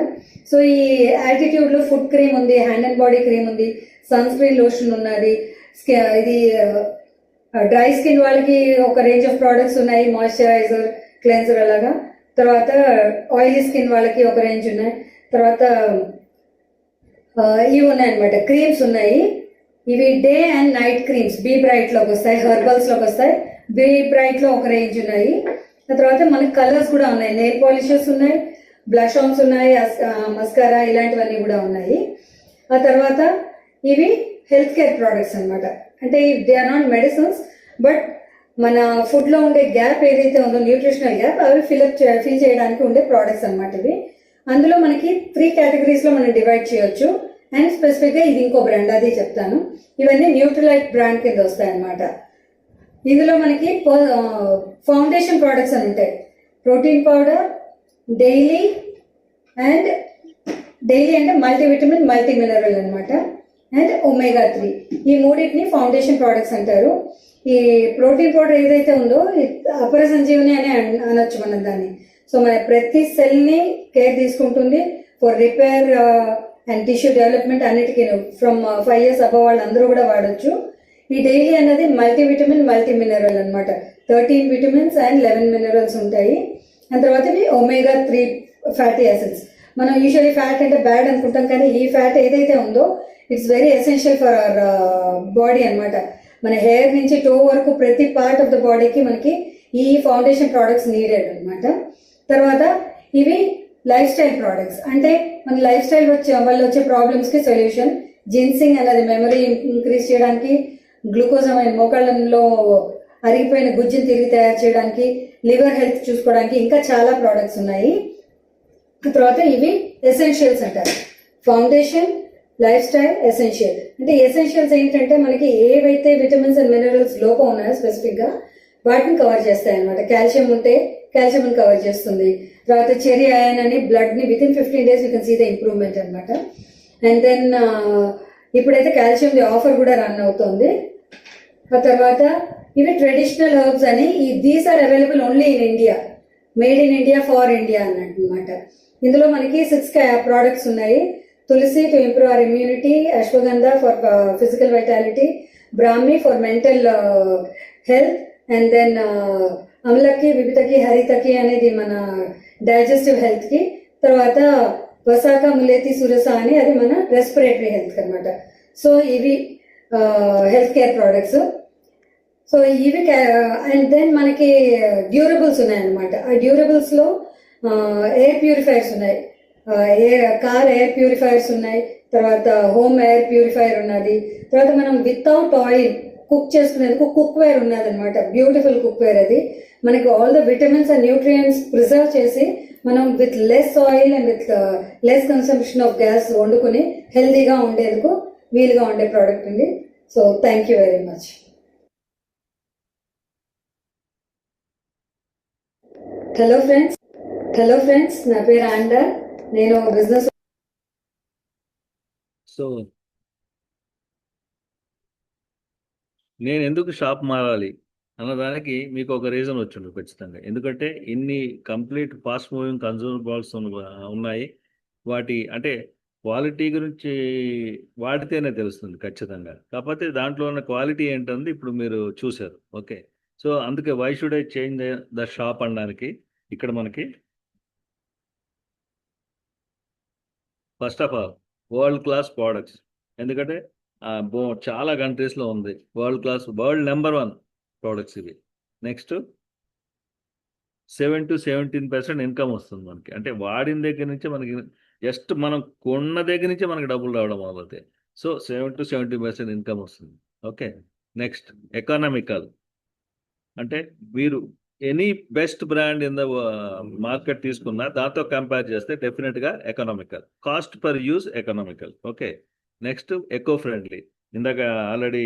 సో ఈ యాటిట్యూడ్ లో ఫుడ్ క్రీమ్ ఉంది, హ్యాండ్ అండ్ బాడీ క్రీమ్ ఉంది, సన్ స్క్రీన్ లోషన్ ఉన్నది. ఇది డ్రై స్కిన్ వాళ్ళకి ఒక రేంజ్ ఆఫ్ ప్రోడక్ట్స్ ఉన్నాయి, మాయిశ్చరైజర్, క్లెన్సర్ అలాగా. తర్వాత ఆయిలీ స్కిన్ వాళ్ళకి ఒక రేంజ్ ఉన్నాయి. తర్వాత ఇవి ఉన్నాయి అనమాట, క్రీమ్స్ ఉన్నాయి. ఇవి day and night creams, be bright లోకి వస్తాయి, హెర్బల్స్ లోకి వస్తాయి. బీ బ్రైట్ లో ఒక రేంజ్ ఉన్నాయి. ఆ తర్వాత మనకి కలర్స్ కూడా ఉన్నాయి, నెయిల్ పాలిషెస్ ఉన్నాయి, బ్లష్ ఆన్స్ ఉన్నాయి, మస్కారా, ఇలాంటివన్నీ కూడా ఉన్నాయి. ఆ తర్వాత ఇవి హెల్త్ కేర్ ప్రోడక్ట్స్ అనమాట. అంటే they are not medicines, but మన ఫుడ్ లో ఉండే గ్యాప్ ఏదైతే ఉందో, న్యూట్రిషనల్ గ్యాప్, అవి ఫిల్ చేయడానికి ఉండే ప్రోడక్ట్స్ అనమాట ఇవి. అందులో మనకి 3 కేటగిరీస్ లో మనం డివైడ్ చేయొచ్చు. అండ్ స్పెసిఫిక్ గా ఇది ఇంకో బ్రాండ్, అది చెప్తాను. ఇవన్నీ న్యూట్రిలైట్ బ్రాండ్ కింద వస్తాయి అనమాట. ఇందులో మనకి ఫౌండేషన్ ప్రోడక్ట్స్ అని ఉంటాయి, ప్రోటీన్ పౌడర్, డైలీ అంటే మల్టీవిటమిన్, మల్టీ మినరల్ అనమాట, అండ్ ఒమేగా 3. ఈ మూడింటిని ఫౌండేషన్ ప్రోడక్ట్స్ అంటారు. ఈ ప్రోటీన్ పౌడర్ ఏదైతే ఉందో అపర సంజీవని అని అనొచ్చు మనం దాన్ని. సో మన ప్రతి సెల్ ని కేర్ తీసుకుంటుంది for repair and tissue development అన్నిటికీ. ఫ్రమ్ 5 years అబవ్ వాళ్ళందరూ కూడా వాడచ్చు. ఈ డైలీ అనేది మల్టీవిటమిన్, మల్టీ మినరల్ అనమాట. 13 విటమిన్స్ అండ్ 11 మినరల్స్ ఉంటాయి. ఆ తర్వాత ఇవి ఒమేగా 3 ఫ్యాటీ యాసిడ్స్. మనం యూజువల్లీ ఫ్యాట్ అంటే బ్యాడ్ అనుకుంటాం, కానీ ఈ ఫ్యాట్ ఏదైతే ఉందో it's very essential for our body అనమాట. మన హెయిర్ నుంచి టో వరకు ప్రతి పార్ట్ ఆఫ్ ద బాడీకి మనకి ఈ ఫౌండేషన్ ప్రోడక్ట్స్ నీడెడ్ అనమాట. తర్వాత ఇవి లైఫ్ స్టైల్ ప్రోడక్ట్స్ అంటే మన లైఫ్ స్టైల్ వల్ల వచ్చే ప్రాబ్లమ్స్ కి సొల్యూషన్. జిన్సింగ్ అనేది మెమరీ ఇంక్రీజ్ చేయడానికి, గ్లూకోజమైన్ మోకాళ్ళలో అరిగిపోయిన గుజ్జుని తిరిగి తయారు చేయడానికి, లివర్ హెల్త్ చూసుకోవడానికి ఇంకా చాలా ప్రోడక్ట్స్ ఉన్నాయి. తర్వాత ఇవి ఎసెన్షియల్స్ అంటారు. Foundation, life style, essential. అంటే ఎసెన్షియల్స్ ఏంటంటే మనకి ఏవైతే విటమిన్స్ అండ్ మినరల్స్ లోపం ఉన్నాయో స్పెసిఫిక్ గా వాటిని కవర్ చేస్తాయి అనమాట. కాల్షియం ఉంటే కాల్షియం కవర్ చేస్తుంది. తర్వాత చెరీ అయాన్ అని బ్లడ్ ని within 15 days you can see the improvement అనమాట. అండ్ దెన్ ఇప్పుడైతే కాల్షియం ఆఫర్ కూడా రన్ అవుతుంది. ఆ తర్వాత ఇవి ట్రెడిషనల్ హర్బ్స్ అని, these are available only in India, made in India for India అన్నమాట. ఇందులో మనకి 6 ప్రోడక్ట్స్ ఉన్నాయి. Tulsi to improve our immunity, ashwagandha for physical vitality, brahmi for mental health, and then amalaki, bibhitaki, haritaki అనేది మన డైజెస్టివ్ హెల్త్ కి, తర్వాత వసాక, ములేతి, సురస అని అది మన రెస్పిరేటరీ హెల్త్ అనమాట. సో ఇవి హెల్త్ కేర్ ప్రోడక్ట్స్. సో ఇవి అండ్ దెన్ మనకి డ్యూరబుల్స్ ఉన్నాయన్నమాట. ఆ డ్యూరబుల్స్ లో ఎయిర్ ప్యూరిఫైర్స్ ఉన్నాయి, కార్ ఎయిర్ ప్యూరిఫైర్స్ ఉన్నాయి, తర్వాత హోమ్ ఎయిర్ ప్యూరిఫైర్ ఉన్నది, తర్వాత మనం వితౌట్ ఆయిల్ కుక్ చేసుకునేందుకు కుక్ వేర్ ఉన్నది అనమాట. బ్యూటిఫుల్ కుక్ వేర్ అది. మనకి all the vitamins and nutrients preserve చేసి మనం with less oil and with less consumption of gas వండుకుని హెల్తీగా ఉండేందుకు వీలుగా ఉండే ప్రోడక్ట్ ఉంది. So thank you very much. Hello friends, నా పేరు ఆండా. నేను బిజినెస్ సో నేను ఎందుకు షాప్ మారాలి అన్నదానికి మీకు ఒక రీజన్ వచ్చింది ఖచ్చితంగా. ఎందుకంటే ఇన్ని కంప్లీట్ ఫాస్ట్ మూవింగ్ కన్జ్యూమబుల్స్ ఉన్నాయి. వాటి అంటే క్వాలిటీ గురించి వాడితేనే తెలుస్తుంది ఖచ్చితంగా. కాకపోతే దాంట్లో ఉన్న క్వాలిటీ ఏంటంది ఇప్పుడు మీరు చూశారు. ఓకే, సో అందుకే why should I change the shop అనడానికి ఇక్కడ మనకి first of all world class products. ఎందుకంటే చాలా కంట్రీస్లో ఉంది world class, world number 1 products ఇవి. నెక్స్ట్ 7 to 17% ఇన్కమ్ వస్తుంది మనకి. అంటే వాడిన దగ్గర నుంచి మనకి జస్ట్ మనం కొన్న దగ్గర నుంచి మనకి డబ్బులు రావడం మొదలవుతాయి. సో 7 to 17% ఇన్కమ్ వస్తుంది. Okay, next economical. అంటే మీరు any best brand in the market తీసుకున్నా దాంతో కంపేర్ చేస్తే డెఫినెట్గా economical, cost per use economical. Okay, next eco friendly. ఇందాక ఆల్రెడీ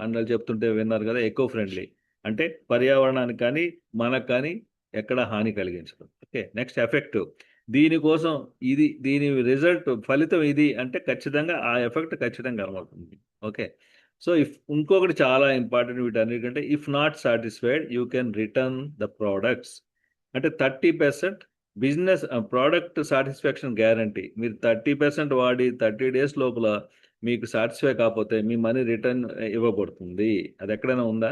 అన్నలు చెప్తుంటే విన్నారు కదా, ఎకో ఫ్రెండ్లీ అంటే పర్యావరణానికి కానీ మనకు కానీ ఎక్కడ హాని కలిగించదు. Okay, next effective. దీనికోసం దీని రిజల్ట్ ఫలితం ఇది అంటే ఖచ్చితంగా ఆ ఎఫెక్ట్ ఖచ్చితంగా కనబడుతుంది. ఓకే, సో ఇంకొకటి చాలా ఇంపార్టెంట్ వీటన్నిటికంటే, if not satisfied you can return the products. అంటే 30% బిజినెస్ ప్రోడక్ట్ సాటిస్ఫాక్షన్ గ్యారంటీ. మీరు 30% వాడి 30 days లోపల మీకు సాటిస్ఫై కాకపోతే మీ మనీ రిటర్న్ ఇవ్వబడుతుంది. అది ఎక్కడైనా ఉందా?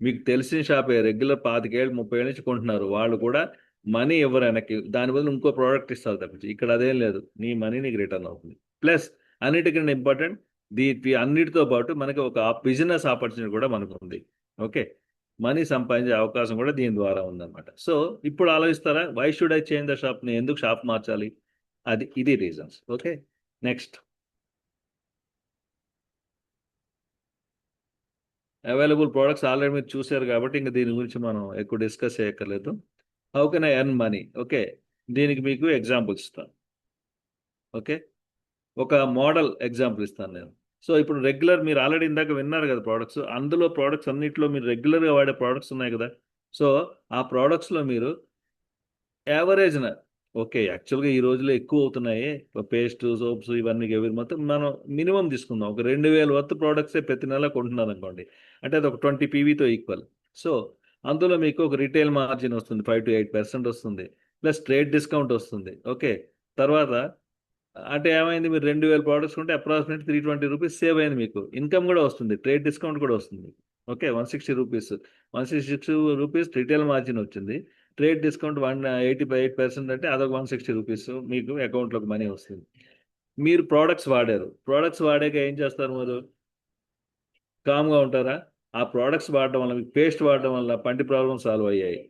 మీకు తెలిసిన షాపే రెగ్యులర్ 25 ఏళ్ళు 30 ఏళ్ళ నుంచి కొంటున్నారు, వాళ్ళు కూడా మనీ ఇవ్వరు వెనక్కి, దాని బదులు ఇంకో ప్రోడక్ట్ ఇస్తారు తప్పించి. ఇక్కడ అదేం లేదు, నీ మనీ నీకు రిటర్న్ అవుతుంది. ప్లస్ అన్నిటికంటే ఇంపార్టెంట్, అన్నిటితో పాటు మనకి ఒక బిజినెస్ ఆపర్చునిటీ కూడా మనకు ఉంది. ఓకే, మనీ సంపాదించే అవకాశం కూడా దీని ద్వారా ఉందన్నమాట. సో ఇప్పుడు ఆలోచిస్తారా, why should I change the shop, నేను ఎందుకు షాప్ మార్చాలి? ఇది reasons. Okay, next available products already మీరు చూశారు కాబట్టి ఇంకా దీని గురించి మనం ఎక్కువ డిస్కస్ చేయక్కర్లేదు. How can I earn money? Okay, దీనికి మీకు ఎగ్జాంపుల్స్ ఇస్తాను. ఓకే, ఒక మోడల్ ఎగ్జాంపుల్ ఇస్తాను నేను. సో ఇప్పుడు రెగ్యులర్ మీరు ఆల్రెడీ ఇందాక విన్నారు కదా ప్రోడక్ట్స్, అందులో ప్రోడక్ట్స్ అన్నింటిలో మీరు రెగ్యులర్గా వాడే ప్రోడక్ట్స్ ఉన్నాయి కదా. సో ఆ ప్రోడక్ట్స్లో మీరు యావరేజ్న, ఓకే యాక్చువల్గా ఈ రోజుల్లో ఎక్కువ అవుతున్నాయి పేస్ట్, సోప్స్ ఇవన్నీ ఎవరి మొత్తం మనం మినిమం తీసుకుందాం, ఒక 2000 వర్త్ ప్రోడక్ట్సే ప్రతి నెల కొంటున్నారు అనుకోండి, అంటే అది ఒక 20 PVతో ఈక్వల్. సో అందులో మీకు ఒక రిటైల్ మార్జిన్ వస్తుంది, 5 to 8% వస్తుంది, ప్లస్ ట్రేడ్ డిస్కౌంట్ వస్తుంది. ఓకే, తర్వాత అంటే ఏమైంది, మీరు 2000 ప్రోడక్ట్స్ ఉంటే అప్రాక్సిమేట్ 320 రూపీస్ సేవ్ అయింది, మీకు ఇన్కమ్ కూడా వస్తుంది, ట్రేడ్ డిస్కౌంట్ కూడా వస్తుంది. Okay, 160 rupees, 160 rupees retail margin వచ్చింది, ట్రేడ్ డిస్కౌంట్ 188% అంటే అదొక 160 రూపీస్ మీకు అకౌంట్లోకి మనీ వస్తుంది. మీరు ప్రోడక్ట్స్ వాడారు, ప్రోడక్ట్స్ వాడాక ఏం చేస్తారు, మీరు కామ్గా ఉంటారా? ఆ ప్రోడక్ట్స్ వాడడం వల్ల, మీకు పేస్ట్ వాడడం వల్ల పంటి ప్రాబ్లమ్ సాల్వ్ అయ్యాయి,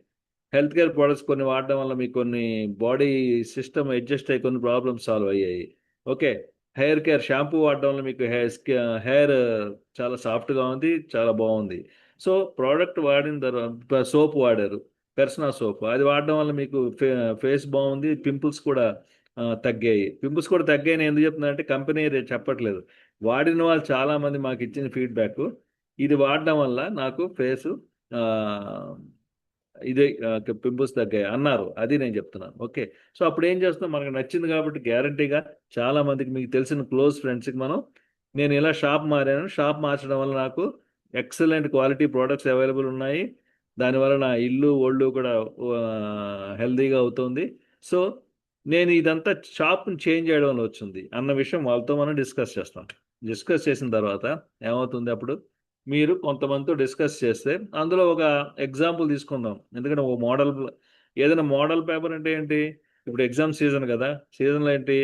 హెల్త్ కేర్ ప్రొడక్ట్స్ కొన్ని వాడడం వల్ల మీకు కొన్ని బాడీ సిస్టమ్ అడ్జస్ట్ అయ్యి కొన్ని ప్రాబ్లమ్స్ సాల్వ్ అయ్యాయి. ఓకే. హెయిర్ కేర్ షాంపూ వాడడం వల్ల మీకు హెయిర్ చాలా సాఫ్ట్గా ఉంది, చాలా బాగుంది. సో ప్రోడక్ట్ వాడిన తర్వాత సోప్ వాడారు, పెర్సనా సోప్, అది వాడడం వల్ల మీకు ఫేస్ బాగుంది, పింపుల్స్ కూడా తగ్గాయి. పింపుల్స్ కూడా తగ్గాయి నేను ఎందుకు చెప్తున్నానంటే కంపెనీ చెప్పట్లేదు, వాడిన వాళ్ళు చాలామంది మాకు ఇచ్చిన ఫీడ్బ్యాక్, ఇది వాడడం వల్ల నాకు ఫేసు ఇదే పింపుల్స్ తగ్గాయి అన్నారు. అది నేను చెప్తున్నాను. ఓకే. సో అప్పుడు ఏం చేస్తాం, మనకు నచ్చింది కాబట్టి గ్యారంటీగా చాలా మందికి మీకు తెలిసిన క్లోజ్ ఫ్రెండ్స్కి నేను ఇలా షాప్ మారాను, షాప్ మార్చడం వల్ల నాకు ఎక్సలెంట్ క్వాలిటీ ప్రోడక్ట్స్ అవైలబుల్ ఉన్నాయి, దానివల్ల నా ఇల్లు ఒళ్ళు కూడా హెల్తీగా అవుతుంది. సో నేను ఇదంతా షాప్ని చేంజ్ చేయడం వల్ల వచ్చింది అన్న విషయం వాళ్ళతో మనం డిస్కస్ చేస్తాం. డిస్కస్ చేసిన తర్వాత ఏమవుతుంది, అప్పుడు మీరు కొంతమందితో డిస్కస్ చేస్తే అందులో ఒక ఎగ్జాంపుల్ తీసుకుందాం. ఎందుకంటే ఒక మోడల్, ఏదైనా మోడల్ పేపర్ అంటే ఏంటి, ఇప్పుడు ఎగ్జామ్ సీజన్ కదా, సీజన్లో ఏంటి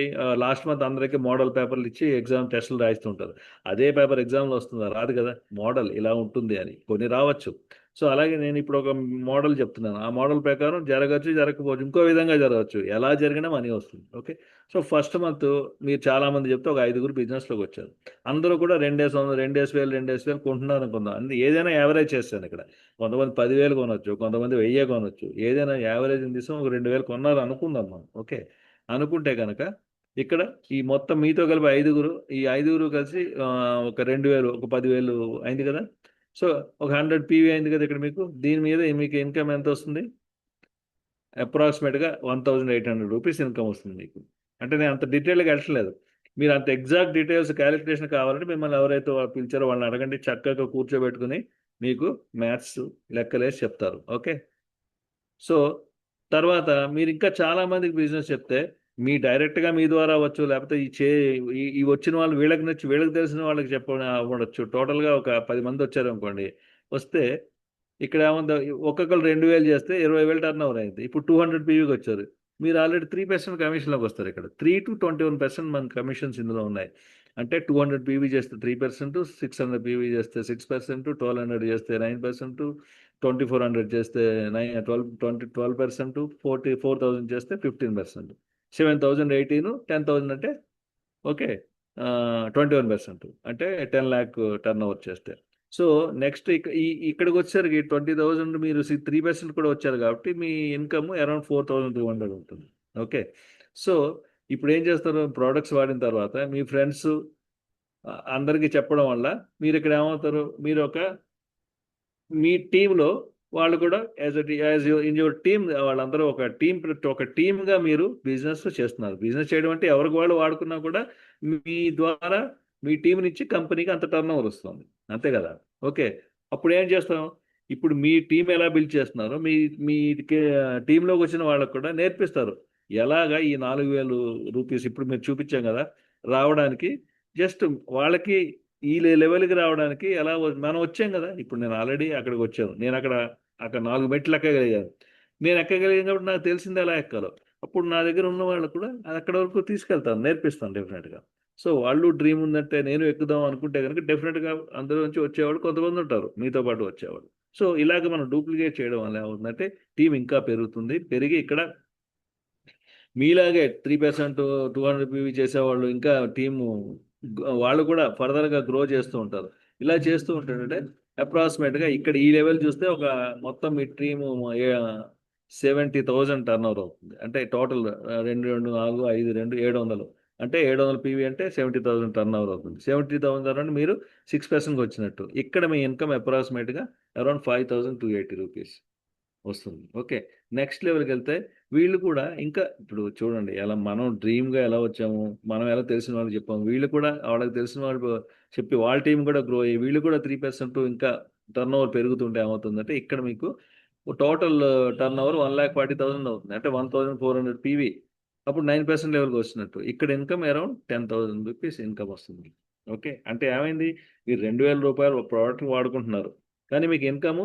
లాస్ట్ మంత్ అందరికీ మోడల్ పేపర్లు ఇచ్చి ఎగ్జామ్ టెస్టులు రాయిస్తుంటారు. అదే పేపర్ ఎగ్జామ్లో వస్తుందా? రాదు కదా. మోడల్ ఇలా ఉంటుంది అని కొన్ని రావచ్చు. సో అలాగే నేను ఇప్పుడు ఒక మోడల్ చెప్తున్నాను, ఆ మోడల్ ప్రకారం జరగచ్చు, జరగకపోవచ్చు, ఇంకో విధంగా జరగచ్చు, ఎలా జరిగినా మనీ వస్తుంది. ఓకే. సో ఫస్ట్ మంత్ మీరు చాలామంది చెప్తే ఒక 5గురు బిజినెస్లోకి వచ్చారు, అందరూ కూడా 2,000 కొంటున్నారు అనుకుందాం. ఏదైనా యావరేజ్ చేస్తాను ఇక్కడ. కొంతమంది 10,000 కొనొచ్చు, కొంతమంది 1000 కొనొచ్చు, ఏదైనా యావరేజ్ తీసాం ఒక 2,000 కొన్నారు అనుకుందాం మనం. ఓకే. అనుకుంటే కనుక ఇక్కడ ఈ మొత్తం మీతో కలిపి 5గురు, ఈ 5గురు కలిసి ఒక 2,000, ఒక 10,000 అయింది కదా. సో ఒక 100 పీవీ అయింది కదా ఇక్కడ మీకు. దీని మీద మీకు ఇన్కమ్ ఎంత వస్తుంది, అప్రాక్సిమేట్గా 1,800 రూపీస్ ఇన్కమ్ వస్తుంది మీకు. అంటే నేను అంత డీటెయిల్గా వెళ్ళట్లేదు, మీరు అంత ఎగ్జాక్ట్ డీటెయిల్స్ క్యాలిక్యులేషన్ కావాలంటే మిమ్మల్ని ఎవరైతే పిలిచారో వాళ్ళని అడగండి, చక్కగా కూర్చోబెట్టుకుని మీకు మ్యాథ్స్ లెక్కలేసి చెప్తారు. ఓకే. సో తర్వాత మీరు ఇంకా చాలామందికి బిజినెస్ చెప్తే మీ డైరెక్ట్గా మీ ద్వారా అవ్వచ్చు, లేకపోతే ఈ వచ్చిన వాళ్ళు వీళ్ళకి నచ్చి వీళ్ళకి తెలిసిన వాళ్ళకి అవ్వడచ్చు. టోటల్గా ఒక 10 మంది వచ్చారు అనుకోండి, వస్తే ఇక్కడ ఏముంది, ఒక్కొక్కరు 2,000 చేస్తే 20,000 టర్న్ ఓవర్ అయింది. ఇప్పుడు 200 పీవీకి వచ్చారు, మీరు ఆల్రెడీ 3% కమిషన్లోకి వస్తారు. ఇక్కడ 3 to 21% మన కమిషన్స్ ఇందులో ఉన్నాయి. అంటే 200 పీవీ చేస్తే 3%, 600 పీవీ చేస్తే 6%, 1,200 చేస్తే 9%, 2,400 చేస్తే 12%, 4,000 చేస్తే 15%, 7,000 18, 10,000 అంటే ఓకే 21%, అంటే 10 lakh టర్న్ ఓవర్ చేస్తే. సో నెక్స్ట్ ఇక్కడికి వచ్చేసరికి 20,000 మీరు 3% కూడా వచ్చారు కాబట్టి మీ ఇన్కమ్ అరౌండ్ 4,200 ఉంటుంది. ఓకే. సో ఇప్పుడు ఏం చేస్తారు, ప్రోడక్ట్స్ వాడిన తర్వాత మీ ఫ్రెండ్స్ అందరికీ చెప్పడం వల్ల మీరు ఇక్కడ ఏమవుతారు, మీరు మీ టీంలో వాళ్ళు కూడా యాజ్ ఇన్ యువర్ టీమ్, వాళ్ళందరూ ఒక టీమ్గా మీరు బిజినెస్ చేస్తున్నారు. బిజినెస్ చేయడం అంటే ఎవరికి వాళ్ళు వాడుకున్నా కూడా మీ ద్వారా మీ టీం నుంచి కంపెనీకి అంత టర్న్ ఓవర్ వస్తుంది, అంతే కదా. ఓకే. అప్పుడు ఏం చేస్తాం, ఇప్పుడు మీ టీం ఎలా బిల్డ్ చేస్తున్నారో మీ టీంలోకి వచ్చిన వాళ్ళకు కూడా నేర్పిస్తారు ఎలాగా ఈ 4,000 రూపీస్ ఇప్పుడు మీరు చూపించాం కదా రావడానికి, జస్ట్ వాళ్ళకి ఈ లెవెల్కి రావడానికి ఎలా మనం వచ్చాం కదా. ఇప్పుడు నేను ఆల్రెడీ అక్కడికి వచ్చాను, నేను అక్కడ 4 మెట్లు ఎక్కగలిగాను, నేను ఎక్కగలిగాను కాబట్టి నాకు తెలిసింది ఎలా ఎక్కాలో. అప్పుడు నా దగ్గర ఉన్న వాళ్ళు కూడా అక్కడ వరకు తీసుకెళ్తాను, నేర్పిస్తాను డెఫినెట్గా. సో వాళ్ళు డ్రీమ్ ఉందంటే నేను ఎక్కుదాం అనుకుంటే కనుక డెఫినెట్గా అందులో నుంచి వచ్చేవాళ్ళు కొంతమంది ఉంటారు మీతో పాటు వచ్చేవాళ్ళు. సో ఇలాగ మనం డూప్లికేట్ చేయడం వల్ల ఏమవుతుందంటే టీం ఇంకా పెరుగుతుంది, పెరిగి ఇక్కడ మీలాగే 3%, 200 పీవీ చేసేవాళ్ళు ఇంకా టీము వాళ్ళు కూడా ఫర్దర్గా గ్రో చేస్తూ ఉంటారు. ఇలా చేస్తూ ఉంటారంటే అప్రాక్సిమేట్గా ఇక్కడ ఈ లెవెల్ చూస్తే ఒక మొత్తం మీ టీము 70,000 టర్న్ ఓవర్ అవుతుంది. అంటే టోటల్ 2, 2, 4, 5, 2, 700, అంటే 700 పీవీ అంటే 70,000 టర్న్ ఓవర్ అవుతుంది. 70,000 అంటే మీరు 6%కి వచ్చినట్టు. ఇక్కడ మీ ఇన్కమ్ అప్రాక్సిమేట్గా అరౌండ్ 5,280 రూపీస్ వస్తుంది. ఓకే. నెక్స్ట్ లెవెల్కి వెళ్తే వీళ్ళు కూడా ఇంకా ఇప్పుడు చూడండి ఎలా మనం డ్రీమ్గా ఎలా వచ్చాము, మనం ఎలా తెలిసిన వాళ్ళకి చెప్పాము, వీళ్ళు కూడా వాళ్ళకి తెలిసిన వాళ్ళు చెప్పి వాళ్ళ టీం కూడా గ్రో అయ్యి వీళ్ళు కూడా 3% ఇంకా టర్న్ ఓవర్ పెరుగుతుంటే ఏమవుతుందంటే ఇక్కడ మీకు టోటల్ టర్న్ ఓవర్ 1,40,000 అవుతుంది, అంటే 1,400 పీవీ. అప్పుడు 9% లెవెల్కి వచ్చినట్టు. ఇక్కడ ఇన్కమ్ అరౌండ్ 10,000 రూపీస్ ఇన్కమ్ వస్తుంది. ఓకే. అంటే ఏమైంది, మీరు 2,000 రూపాయలు ప్రోడక్ట్ వాడుకుంటున్నారు, కానీ మీకు ఇన్కమ్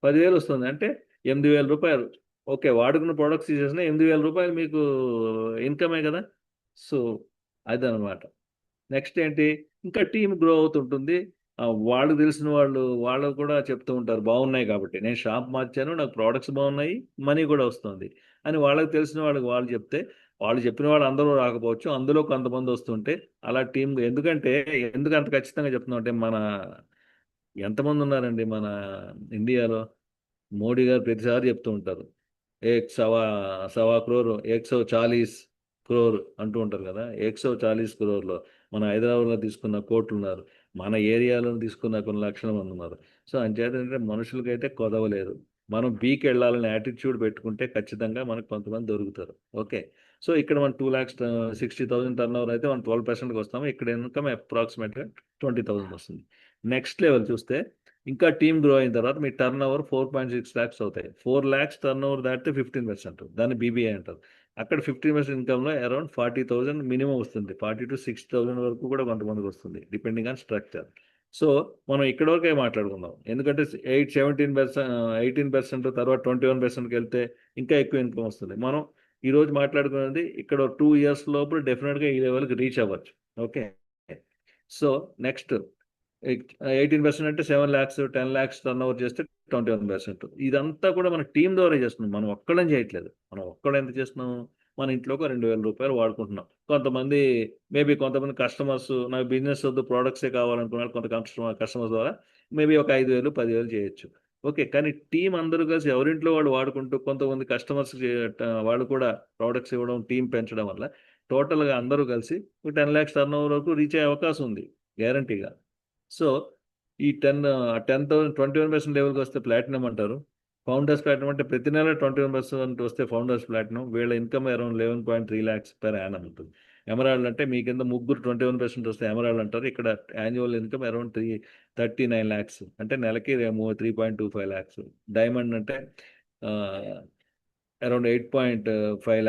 10,000 వస్తుంది, అంటే 8,000 రూపాయలు. ఓకే. వాడుకున్న ప్రోడక్ట్స్ తీసేసిన 8,000 రూపాయలు మీకు ఇన్కమే కదా. సో అదనమాట. నెక్స్ట్ ఏంటి, ఇంకా టీమ్ గ్రో అవుతుంటుంది. వాళ్ళు తెలిసిన వాళ్ళు కూడా చెప్తూ ఉంటారు బాగున్నాయి కాబట్టి. నేను షాప్ మార్చాను, నాకు ప్రొడక్ట్స్ బాగున్నాయి, మనీ కూడా వస్తుంది అని వాళ్ళకి తెలిసిన వాళ్ళకి వాళ్ళు చెప్తే, వాళ్ళు చెప్పిన వాళ్ళు అందరూ రాకపోవచ్చు. అందులో కొంతమంది వస్తుంటే అలా టీమ్ ఎందుకు అంత ఖచ్చితంగా చెప్తున్నాం అంటే ఎంతమంది ఉన్నారండి మన ఇండియాలో? మోడీ గారు ప్రతిసారి చెప్తూ ఉంటారు. ఏక్ సవా సవా క్రోర్, 140 క్రోర్ అంటూ ఉంటారు కదా. 140 క్రోర్‌లో మన హైదరాబాద్‌లో తీసుకున్న కోట్లున్నారు. మన ఏరియాలో తీసుకున్న కొన్ని లక్షల మంది ఉన్నారు. సో, అంచేతంటే మనుషులకైతే కొదవ లేదు. మనం పీకెళ్ళాలనే యాటిట్యూడ్ పెట్టుకుంటే ఖచ్చితంగా మనకు కొంతమంది దొరుకుతారు. ఓకే. సో, ఇక్కడ మనం 2,60,000 టర్నోవర్ అయితే మనం 12%కి వస్తాము. ఇక్కడ ఇన్‌కమ్ అప్రాక్సిమేట్‌గా 20,000 వస్తుంది. నెక్స్ట్ లెవెల్ చూస్తే ఇంకా టీమ్ గ్రో అయిన తర్వాత మీ టర్న్ ఓవర్ 4.6 లాక్స్ అవుతాయి. 4 లాక్స్ టర్న్ ఓవర్ దాటితే 15%, దాన్ని బీబీఐ అంటారు. అక్కడ 15% ఇన్కమ్‌లో అరౌండ్ 40,000 మినిమం వస్తుంది. 40,000-60,000 వరకు కూడా కొంతమందికి వస్తుంది. Depending on structure. సో, మనం ఇక్కడి వరకే మాట్లాడుకుందాం. ఎందుకంటే 18% తర్వాత 21%కి వెళ్తే ఇంకా ఎక్కువ ఇన్కమ్ వస్తుంది. మనం ఈరోజు మాట్లాడుకున్నది ఇక్కడ 2 ఇయర్స్ లోపల డెఫినిట్‌గా ఈ లెవెల్‌కి రీచ్ అవ్వచ్చు. ఓకే. సో, నెక్స్ట్ 18% అంటే 7 లాక్స్, 10 లాక్స్ టర్న్ ఓవర్ చేస్తే 21%. ఇదంతా కూడా మన టీమ్ ద్వారా చేస్తున్నాం. మనం ఒక్కళ్ళం చేయట్లేదు. మనం ఒక్కళ్ళం ఎంత చేస్తున్నాం? మన ఇంట్లోకి రూ. 2,000 వాడుకుంటున్నాం. కొంతమంది కస్టమర్స్ నాకు బిజినెస్ వద్దు, ప్రొడక్ట్సే కావాలనుకున్న వాళ్ళు కొంత కస్టమర్స్ ద్వారా మేబీ ఒక 5,000, 10,000 చేయొచ్చు. ఓకే. కానీ టీమ్ అందరూ కలిసి ఎవరింట్లో వాళ్ళు వాడుకుంటూ కొంతమంది కస్టమర్స్ వాళ్ళు కూడా ప్రొడక్ట్స్ ఇవ్వడం, టీమ్ పెంచడం వల్ల టోటల్‌గా అందరూ కలిసి 10 లాక్స్ టర్న్ ఓవర్ వరకు రీచ్ అయ్యే అవకాశం ఉంది గ్యారంటీగా. సో, ఈ 10,000 21% లెవెల్‌కి వస్తే ప్లాటినం అంటారు. ఫౌండర్స్ ప్లాటినం అంటే ప్రతి నెల 21% వస్తే ఫౌండర్స్ ప్లాటినం. వీళ్ళ income around 11.3 lakhs per annum ఉంటుంది. ఎమరాల్డ్ అంటే మీ కింద ముగ్గురు 21% వస్తే ఎమరాల్డ్ అంటారు. ఇక్కడ యాన్యువల్ ఇన్కమ్ అరౌండ్ 39 లాక్స్ అంటే నెలకి 3.25 లాక్స్. డైమండ్ అంటే ఆహ్, around 8.5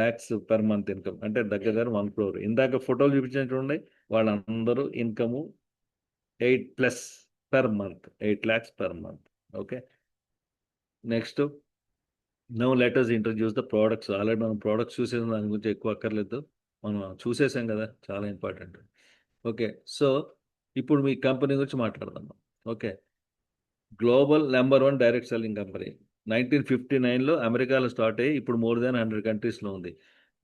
lakhs per month income అంటే దగ్గర దగ్గర 1 క్రోర్. ఇందాక ఫోటోలు చూపించాను చూడండి. వాళ్ళందరూ income 8+ per month, 8 lakhs per month. Okay. Next, now let us introduce the products. Already మనం ప్రొడక్ట్స్ చూసేసాం, దాని గురించి ఎక్కువ అక్కర్లేదు. మనం చూసేసాం కదా, చాలా ఇంపార్టెంట్. ఓకే. సో, ఇప్పుడు మీ కంపెనీ గురించి మాట్లాడదాం. Okay. Global number 1 direct selling company. 1959లో అమెరికాలో స్టార్ట్ అయ్యి ఇప్పుడు మోర్ దాన్ 100 కంట్రీస్‌లో ఉంది.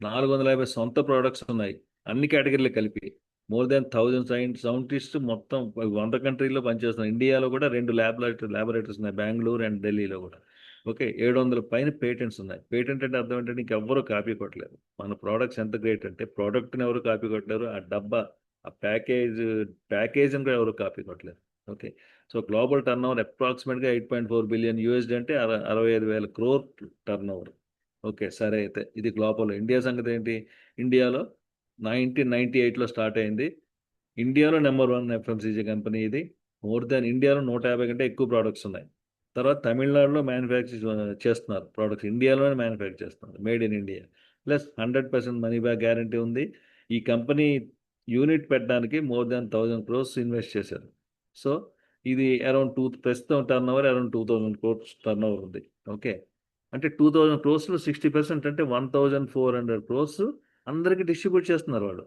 450 సొంత ప్రొడక్ట్స్ ఉన్నాయి. అన్ని కేటగిరీలు కలిపి. మోర్ దాన్ 1000 సైంటిస్ట్ మొత్తం 100 కంట్రీల్లో పనిచేస్తున్నారు. ఇండియాలో కూడా 2 ల్యాబొరేటరీస్ ఉన్నాయి. బెంగుళూరు అండ్ ఢిల్లీలో కూడా. ఓకే. 700 పైన పేటెంట్స్ ఉన్నాయి. పేటెంట్ అంటే అర్థం ఏంటంటే ఇంకెవ్వరు కాపీ కొట్టలేరు. మన ప్రొడక్ట్స్ ఎంత గ్రేట్ అంటే ప్రొడక్ట్‌ని ఎవరు కాపీ కొట్టలేరు. ఆ డబ్బా, ఆ ప్యాకేజ్‌ని కూడా ఎవరు కాపీ కొట్టలేరు. ఓకే. సో, గ్లోబల్ టర్నోవర్ అప్రాక్సిమేట్‌గా $8.4 బిలియన్ అంటే 65,000 క్రోర్ టర్నోవర్. ఓకే. సరే అయితే ఇది గ్లోబల్. ఇండియా సంగతి ఏంటి? ఇండియాలో 1998లో స్టార్ట్ అయింది. ఇండియాలో నెంబర్ 1 ఎఫ్ఎంసీజీ కంపెనీ ఇది. మోర్ దాన్ ఇండియాలో 150 కంటే ఎక్కువ ప్రొడక్ట్స్ ఉన్నాయి. తర్వాత తమిళనాడులో మ్యానుఫ్యాక్చర్ చేస్తున్నారు ప్రొడక్ట్స్. ఇండియాలోనే మ్యానుఫ్యాక్చర్ చేస్తున్నారు. Made in India. Plus 100% money back guarantee ఉంది. ఈ కంపెనీ యూనిట్ పెట్టడానికి మోర్ దాన్ 1,000 క్రోర్స్ ఇన్వెస్ట్ చేశారు. సో, ఇది అరౌండ్ ప్రస్తుతం టర్నోవర్ అరౌండ్ 2,000 క్రోర్స్ టర్నోవర్ ఉంది. ఓకే. అంటే 2,000 క్రోర్స్‌లో 60% అంటే 1,400 క్రోర్స్ అందరికి డిస్ట్రిబ్యూట్ చేస్తున్నారు వాళ్ళు.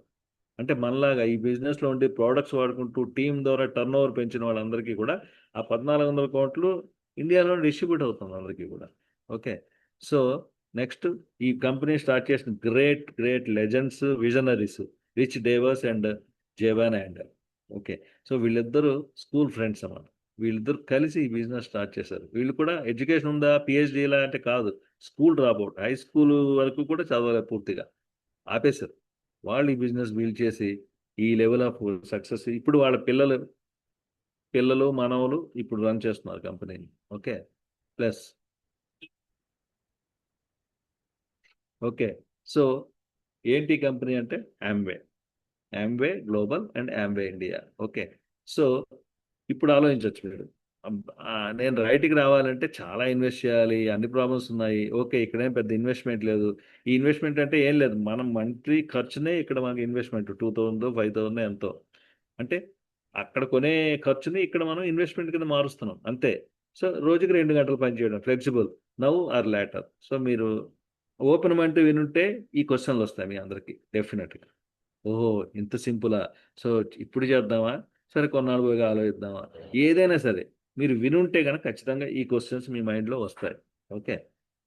అంటే మనలాగా ఈ బిజినెస్‌లో ఉండి ప్రొడక్ట్స్ వాడుకుంటూ టీమ్ ద్వారా టర్నోవర్ పెంచిన వాళ్ళందరికీ కూడా ఆ 1,400 కోట్లు ఇండియాలోనే డిస్ట్రిబ్యూట్ అవుతుంది అందరికీ కూడా. ఓకే. సో, నెక్స్ట్ ఈ కంపెనీ స్టార్ట్ చేసిన great legends, visionaries Rich DeVos and Jay Van Andel. Okay. So, వీళ్ళిద్దరూ స్కూల్ ఫ్రెండ్స్ అన్నమాట. వీళ్ళిద్దరూ కలిసి ఈ బిజినెస్ స్టార్ట్ చేశారు. వీళ్ళు కూడా ఎడ్యుకేషన్ ఉందా? పీహెచ్‌డీలా అంటే కాదు. School dropout. హై స్కూల్ వరకు కూడా చదవలేదు పూర్తిగా. ఆపేశారు. వాళ్ళు ఈ బిజినెస్ బిల్డ్ చేసి ఈ లెవెల్ ఆఫ్ సక్సెస్ ఇప్పుడు వాళ్ళ పిల్లలు, మనవలు ఇప్పుడు రన్ చేస్తున్నారు కంపెనీని. ఓకే. Plus okay. సో, ఏంటి కంపెనీ అంటే Amway global and Amway India. Okay. So, ఇప్పుడు ఆలోచించొచ్చు మీరు. నేను రైట్‌కి రావాలంటే చాలా ఇన్వెస్ట్ చేయాలి. అన్ని ప్రాబ్లమ్స్ ఉన్నాయి. ఓకే. ఇక్కడేం పెద్ద ఇన్వెస్ట్‌మెంట్ లేదు. ఈ ఇన్వెస్ట్‌మెంట్ అంటే ఏం లేదు. మనం మంత్లీ ఖర్చునే ఇక్కడ మనకి ఇన్వెస్ట్‌మెంట్ 2,000 5,000 ఎంతో. అంటే అక్కడ కొనే ఖర్చుని ఇక్కడ మనం ఇన్వెస్ట్‌మెంట్ కింద మారుస్తున్నాం. అంతే. సో, రోజుకి 2 గంటలు పని చేయడం flexible. Now or later. So, మీరు ఓపెన్ మైండ్‌తో వినుంటే ఈ క్వెషన్‌లొస్తాయి మీ అందరికి డెఫినెట్‌గా. ఓహో! ఇంత సింపులా? సో, ఇప్పుడు చేద్దామా? సరే కొన్నాళ్ళు పోయి ఆలోచిద్దామా, ఏదైనా సరే మీరు వినుంటే కనుక ఖచ్చితంగా ఈ క్వశ్చన్స్ మీ మైండ్లో వస్తాయి. ఓకే,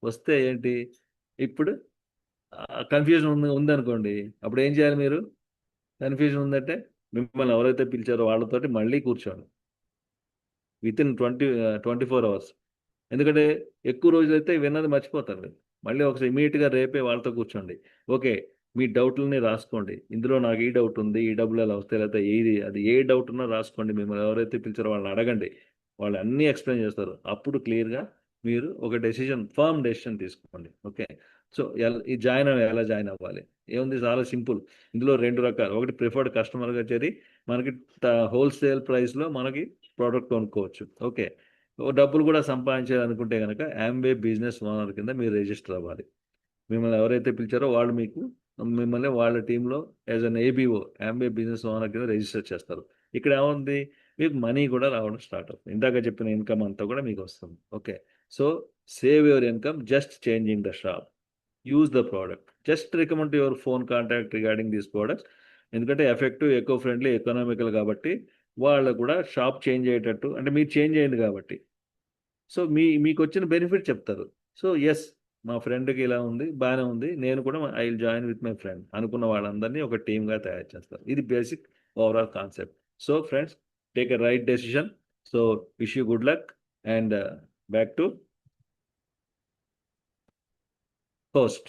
వస్తే ఏంటి, ఇప్పుడు కన్ఫ్యూజన్ ఉందనుకోండి, అప్పుడు ఏం చేయాలి మీరు? కన్ఫ్యూజన్ ఉందంటే మిమ్మల్ని ఎవరైతే పిలిచారో వాళ్ళతోటి మళ్ళీ కూర్చోండి విత్ ఇన్ 24 అవర్స్. ఎందుకంటే ఎక్కువ రోజులైతే విన్నది మర్చిపోతారు మీరు. మళ్ళీ ఒకసారి ఇమీడియట్గా రేపే వాళ్ళతో కూర్చోండి. ఓకే, మీ డౌట్లని రాసుకోండి. ఇందులో నాకు ఈ డౌట్ ఉంది, ఈ డబ్బులు ఎలా వస్తాయి, లేకపోతే ఏది అది ఏ డౌట్ ఉన్నా రాసుకోండి. మిమ్మల్ని ఎవరైతే పిలిచారో వాళ్ళని అడగండి, వాళ్ళు అన్నీ ఎక్స్ప్లెయిన్ చేస్తారు. అప్పుడు క్లియర్గా మీరు ఒక ఫర్మ్ డెసిషన్ తీసుకోండి. ఓకే, సో ఈ ఎలా జాయిన్ అవ్వాలి ఏముంది, చాలా సింపుల్. ఇందులో 2 రకాలు. ఒకటి ప్రిఫర్డ్ కస్టమర్గా చేరి మనకి హోల్సేల్ ప్రైస్లో మనకి ప్రోడక్ట్ కొనుక్కోవచ్చు. ఓకే, డబ్బులు కూడా సంపాదించాలనుకుంటే కనుక యాంబే బిజినెస్ ఓనర్ కింద మీరు రిజిస్టర్ అవ్వాలి. మిమ్మల్ని ఎవరైతే పిలిచారో వాళ్ళు మిమ్మల్ని వాళ్ళ టీంలో as an ABO Amway business owner కింద రిజిస్టర్ చేస్తారు. ఇక్కడ ఏముంది, మీకు మనీ కూడా రావడం స్టార్ట్ అవుతుంది. ఇందాక చెప్పిన ఇన్కమ్ అంతా కూడా మీకు వస్తుంది. Okay, so save your income just changing the shop, use the product, just recommend to your phone contact regarding these products. ఎందుకంటే ఎఫెక్టివ్, ఎకో ఫ్రెండ్లీ, ఎకనామికల్ కాబట్టి వాళ్ళు కూడా షాప్ చేంజ్ అయ్యేటట్టు, అంటే మీరు చేంజ్ అయ్యింది కాబట్టి. సో మీకు వచ్చిన బెనిఫిట్ చెప్తారు. సో ఎస్, మా ఫ్రెండ్కి ఇలా ఉంది, బాగానే ఉంది, నేను కూడా I will join with my friend అనుకున్న వాళ్ళందరినీ ఒక టీమ్గా తయారు చేస్తారు. ఇది basic overall concept. So friends, take a right decision. So wish you good luck and back to host.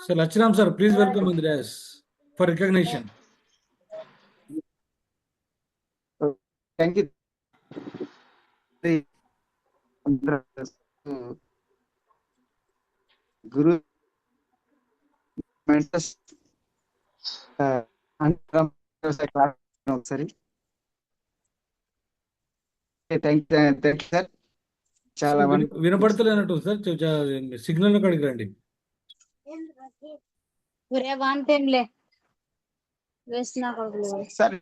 So Lachiram sir, please welcome Andreas for recognition. Thank you. Guru mentors sorry. Thank you, sir. చాలా వినపడతలేనట్టు sir, signal కాడికి రండి. ఒరే వాంతేంలే వేస్తున్నా కొడుకులు sir